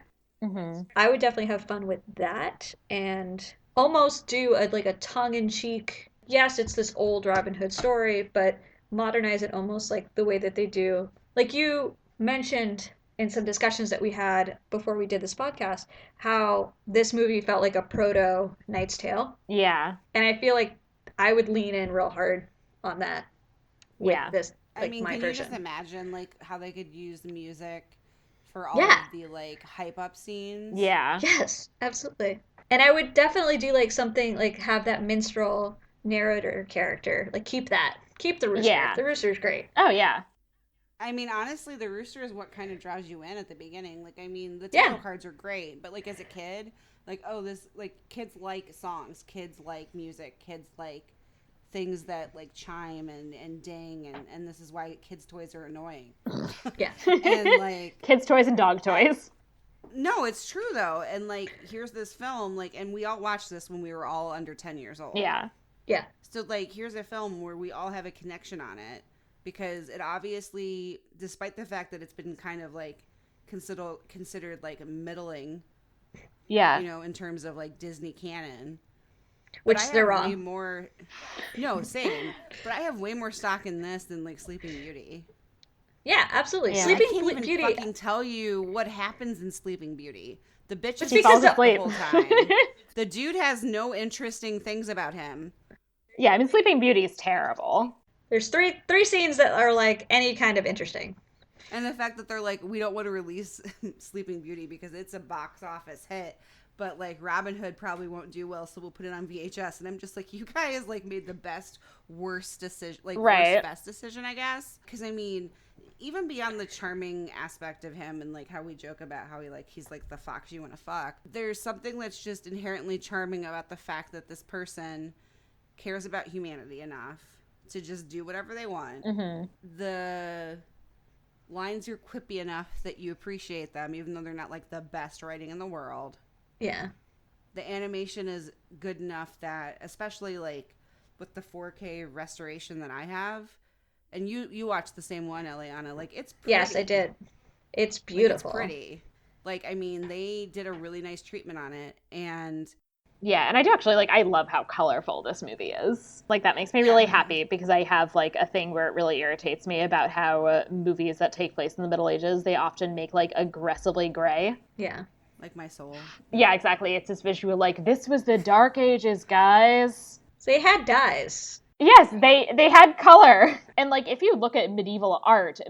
I would definitely have fun with that and almost do like a tongue-in-cheek, yes, it's this old Robin Hood story, but modernize it almost like the way that they do. Like you mentioned in some discussions that we had before we did this podcast, how this movie felt like a proto Knight's Tale. Yeah. And I feel like I would lean in real hard on that with this, like, I mean, my can version. you just imagine like how they could use the music for all of the like hype up scenes? Yeah. Yes, absolutely. And I would definitely do like something like have that minstrel narrator character. Like keep the rooster. Yeah. The rooster's great. Oh, yeah. I mean, honestly, the rooster is what kind of draws you in at the beginning. Like, I mean, the title cards are great, but like as a kid, like, oh, this, like, kids like songs, kids like music, kids like things that like chime and ding, and this is why kids' toys are annoying. Yeah. And like kids' toys and dog toys. No, it's true though. And like, here's this film, like, and we all watched this when we were all under 10 years old. Yeah. Yeah. So like, here's a film where we all have a connection on it. Because it obviously, despite the fact that it's been kind of like considered like middling, in terms of like Disney canon, which they're wrong. Way more, no, same. But I have way more stock in this than like Sleeping Beauty. Yeah, absolutely. Yeah. Sleeping I can't even Beauty. fucking tell you what happens in Sleeping Beauty. The bitch is falls asleep the whole time. The dude has no interesting things about him. Yeah, I mean, Sleeping Beauty is terrible. There's three scenes that are like any kind of interesting. And the fact that they're like, we don't want to release Sleeping Beauty because it's a box office hit, but like Robin Hood probably won't do well, so we'll put it on VHS. And I'm just like, you guys like made the worst decision, like worst best decision, I guess. Because I mean, even beyond the charming aspect of him and like how we joke about how he's like the fox you want to fuck, there's something that's just inherently charming about the fact that this person cares about humanity enough to just do whatever they want. The lines are quippy enough that you appreciate them, even though they're not like the best writing in the world. Yeah. The animation is good enough that, especially like with the 4K restoration that I have, and you watched the same one, Ileana, like it's pretty. Yes, I did. It's beautiful. Like, it's pretty. Like, I mean, they did a really nice treatment on it, and yeah, and I do actually, like, I love how colorful this movie is. Like, that makes me really happy because I have, like, a thing where it really irritates me about how movies that take place in the Middle Ages, they often make, like, aggressively gray. Yeah. Like my soul. Yeah, exactly. It's this visual, like, this was the Dark Ages, guys. So they had dyes. Yes, they had color. And, like, if you look at medieval art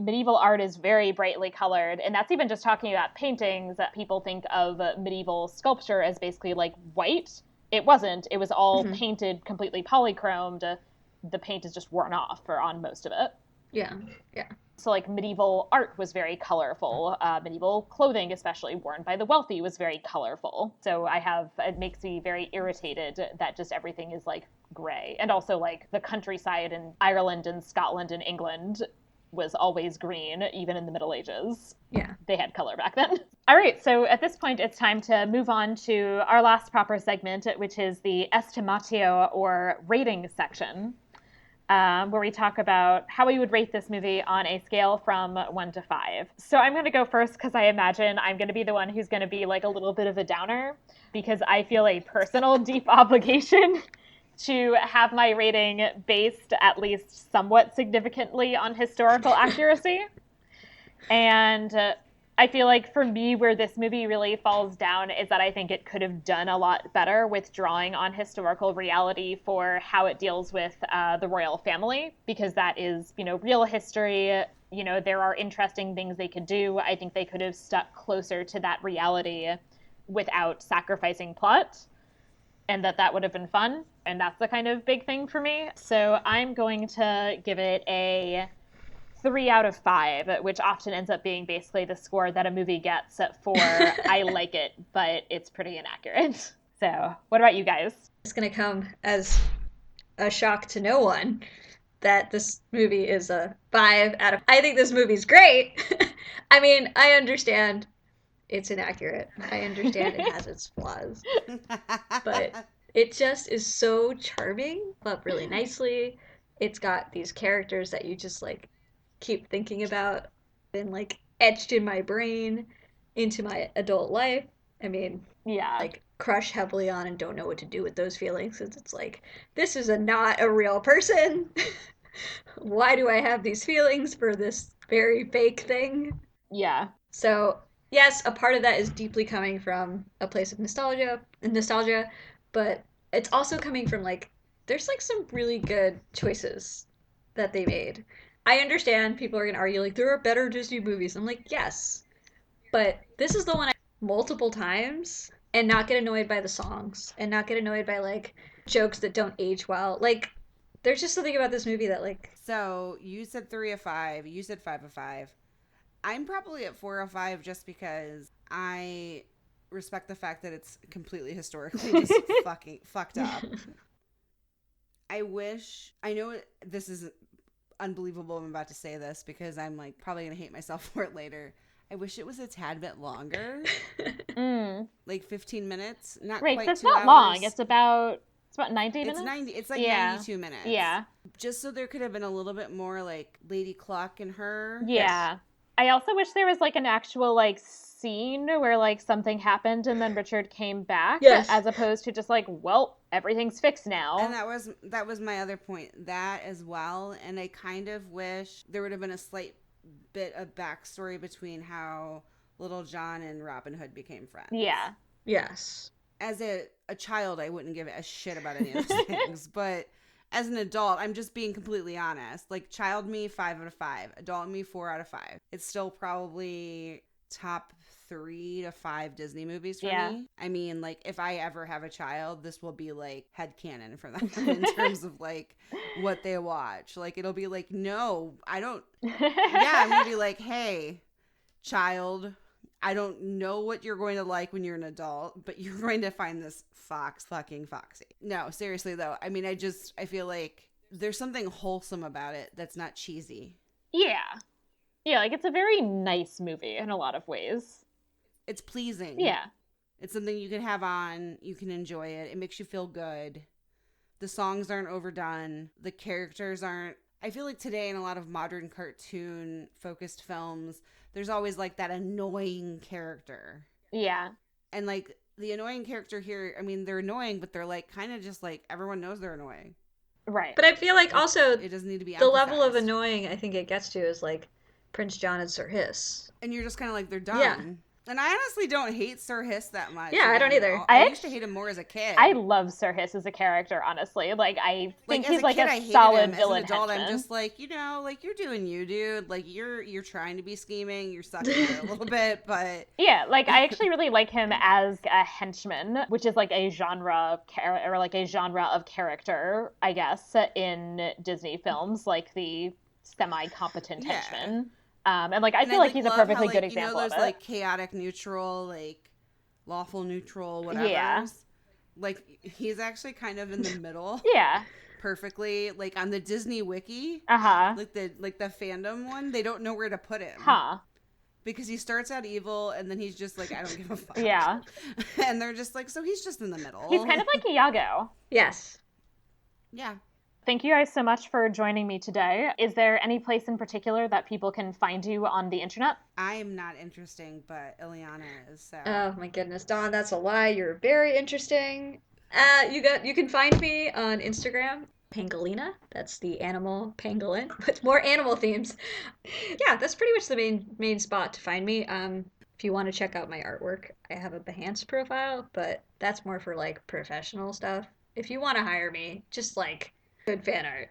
is very brightly colored. And that's even just talking about paintings that people think of medieval sculpture as basically, like, white. It wasn't. It was all painted, completely polychromed. The paint is just worn off on most of it. Yeah, yeah. So, like, medieval art was very colorful. Medieval clothing, especially worn by the wealthy, was very colorful. So it makes me very irritated that just everything is, like, gray. And also, like, the countryside in Ireland and Scotland and England was always green, even in the Middle Ages. Yeah. They had color back then. All right, so at this point, it's time to move on to our last proper segment, which is the estimatio, or rating section. where we talk about how we would rate this movie on a scale from 1 to 5. So I'm going to go first because I imagine I'm going to be the one who's going to be like a little bit of a downer because I feel a personal deep obligation to have my rating based at least somewhat significantly on historical accuracy. And I feel like for me, where this movie really falls down is that I think it could have done a lot better with drawing on historical reality for how it deals with the royal family, because that is, real history. There are interesting things they could do. I think they could have stuck closer to that reality without sacrificing plot, and that would have been fun. And that's the kind of big thing for me. So I'm going to give it a 3 out of 5, which often ends up being basically the score that a movie gets for I like it, but it's pretty inaccurate. So what about you guys? It's going to come as a shock to no one that this movie is a 5 out of... I think this movie's great. I mean, I understand it's inaccurate. I understand it has its flaws. But it just is so charming, but really nicely. It's got these characters that you just like keep thinking about and like etched in my brain into my adult life. I mean, yeah, like crush heavily on and don't know what to do with those feelings since it's like, this is not a real person. Why do I have these feelings for this very fake thing? Yeah. So yes, a part of that is deeply coming from a place of nostalgia, but it's also coming from like, there's like some really good choices that they made. I understand people are going to argue like there are better Disney movies. I'm like, yes, but this is the one I multiple times and not get annoyed by the songs and not get annoyed by like jokes that don't age well. Like there's just something about this movie that like. So you said 3 of 5. You said 5 of 5. I'm probably at 4 of 5 just because I respect the fact that it's completely historically just fucking fucked up. I know this is unbelievable I'm about to say this because I'm like probably gonna hate myself for it later. I wish it was a tad bit longer. Like 15 minutes. Not right, quite that's 2 not hours. long. It's about 90 minutes. It's like 92 minutes. Yeah. Just so there could have been a little bit more like Lady Cluck and her. Yeah. Yes. I also wish there was like an actual like scene where like something happened and then Richard came back, yes, as opposed to just like, well, everything's fixed now. And that was my other point, that as well. And I kind of wish there would have been a slight bit of backstory between how Little John and Robin Hood became friends. Yeah. Yes. As a child, I wouldn't give a shit about any of those things, but as an adult, I'm just being completely honest. Like, child me, 5 out of 5. Adult me, 4 out of 5. It's still probably top 3 to 5 Disney movies for me. I mean, like, if I ever have a child, this will be, like, headcanon for them in terms of, like, what they watch. Like, it'll be like, no, I don't. Yeah, I'm going to be like, hey, child, I don't know what you're going to like when you're an adult, but you're going to find this fucking foxy. No, seriously though. I mean, I feel like there's something wholesome about it that's not cheesy. Yeah. Yeah, like it's a very nice movie in a lot of ways. It's pleasing. Yeah. It's something you can have on, you can enjoy it. It makes you feel good. The songs aren't overdone. The characters aren't. I feel like today in a lot of modern cartoon focused films, there's always like that annoying character. Yeah. And like the annoying character here, I mean, they're annoying, but they're like kind of just like everyone knows they're annoying. Right. But I feel like also it doesn't need to be the level of annoying I think it gets to is like Prince John and Sir Hiss. And you're just kind of like, they're done. Yeah. And I honestly don't hate Sir Hiss that much. Yeah, I don't either. I used to hate him more as a kid. I love Sir Hiss as a character, honestly. Like, I think he's like a solid villain. As an adult, I'm just like, like you're doing you, dude. Like you're trying to be scheming. You're sucking it a little bit, but yeah, like I actually really like him as a henchman, which is like a genre of character, I guess, in Disney films, like the semi-competent henchman. And like I feel like he's a perfectly good example of it. Those like chaotic neutral, like lawful neutral, whatever. Yeah. Like he's actually kind of in the middle. Yeah. Perfectly, like on the Disney wiki. Like the fandom one, they don't know where to put him. Because he starts out evil and then he's just like, I don't give a fuck. Yeah. And they're just like, so he's just in the middle. He's kind of like Iago. Yes. Yeah. Thank you guys so much for joining me today. Is there any place in particular that people can find you on the internet? I am not interesting, but Ileana is. So. Oh my goodness, Dawn, that's a lie. You're very interesting. You can find me on Instagram, Pangolina. That's the animal pangolin with more animal themes. Yeah, that's pretty much the main spot to find me. If you want to check out my artwork, I have a Behance profile, but that's more for like professional stuff. If you want to hire me, just like good fan art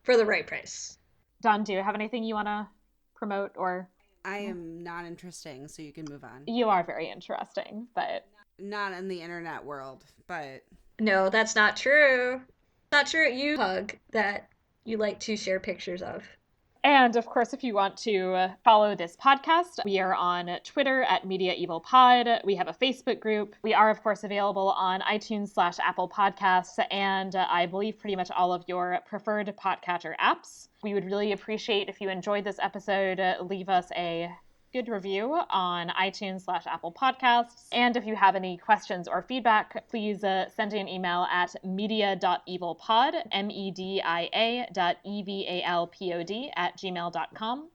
for the right price. Dawn, do you have anything you want to promote or? I am not interesting, so you can move on. You are very interesting, but not in the internet world, but no, that's not true. Not true. You hug that you like to share pictures of. And of course, if you want to follow this podcast, we are on Twitter at Media-eval Pod. We have a Facebook group. We are, of course, available on iTunes/Apple Podcasts, and I believe pretty much all of your preferred podcatcher apps. We would really appreciate if you enjoyed this episode, leave us a good review on iTunes/Apple Podcasts. And if you have any questions or feedback, please send an email at media.evalpod, media.evalpod @gmail.com.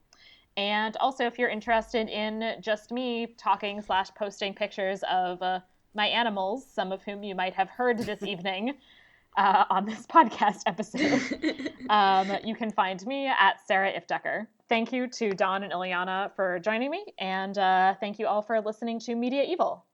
And also, if you're interested in just me talking/posting pictures of my animals, some of whom you might have heard this evening on this podcast episode, you can find me at Sarah Ifdecker. Thank you to Dawn and Ileana for joining me, and thank you all for listening to Media-eval.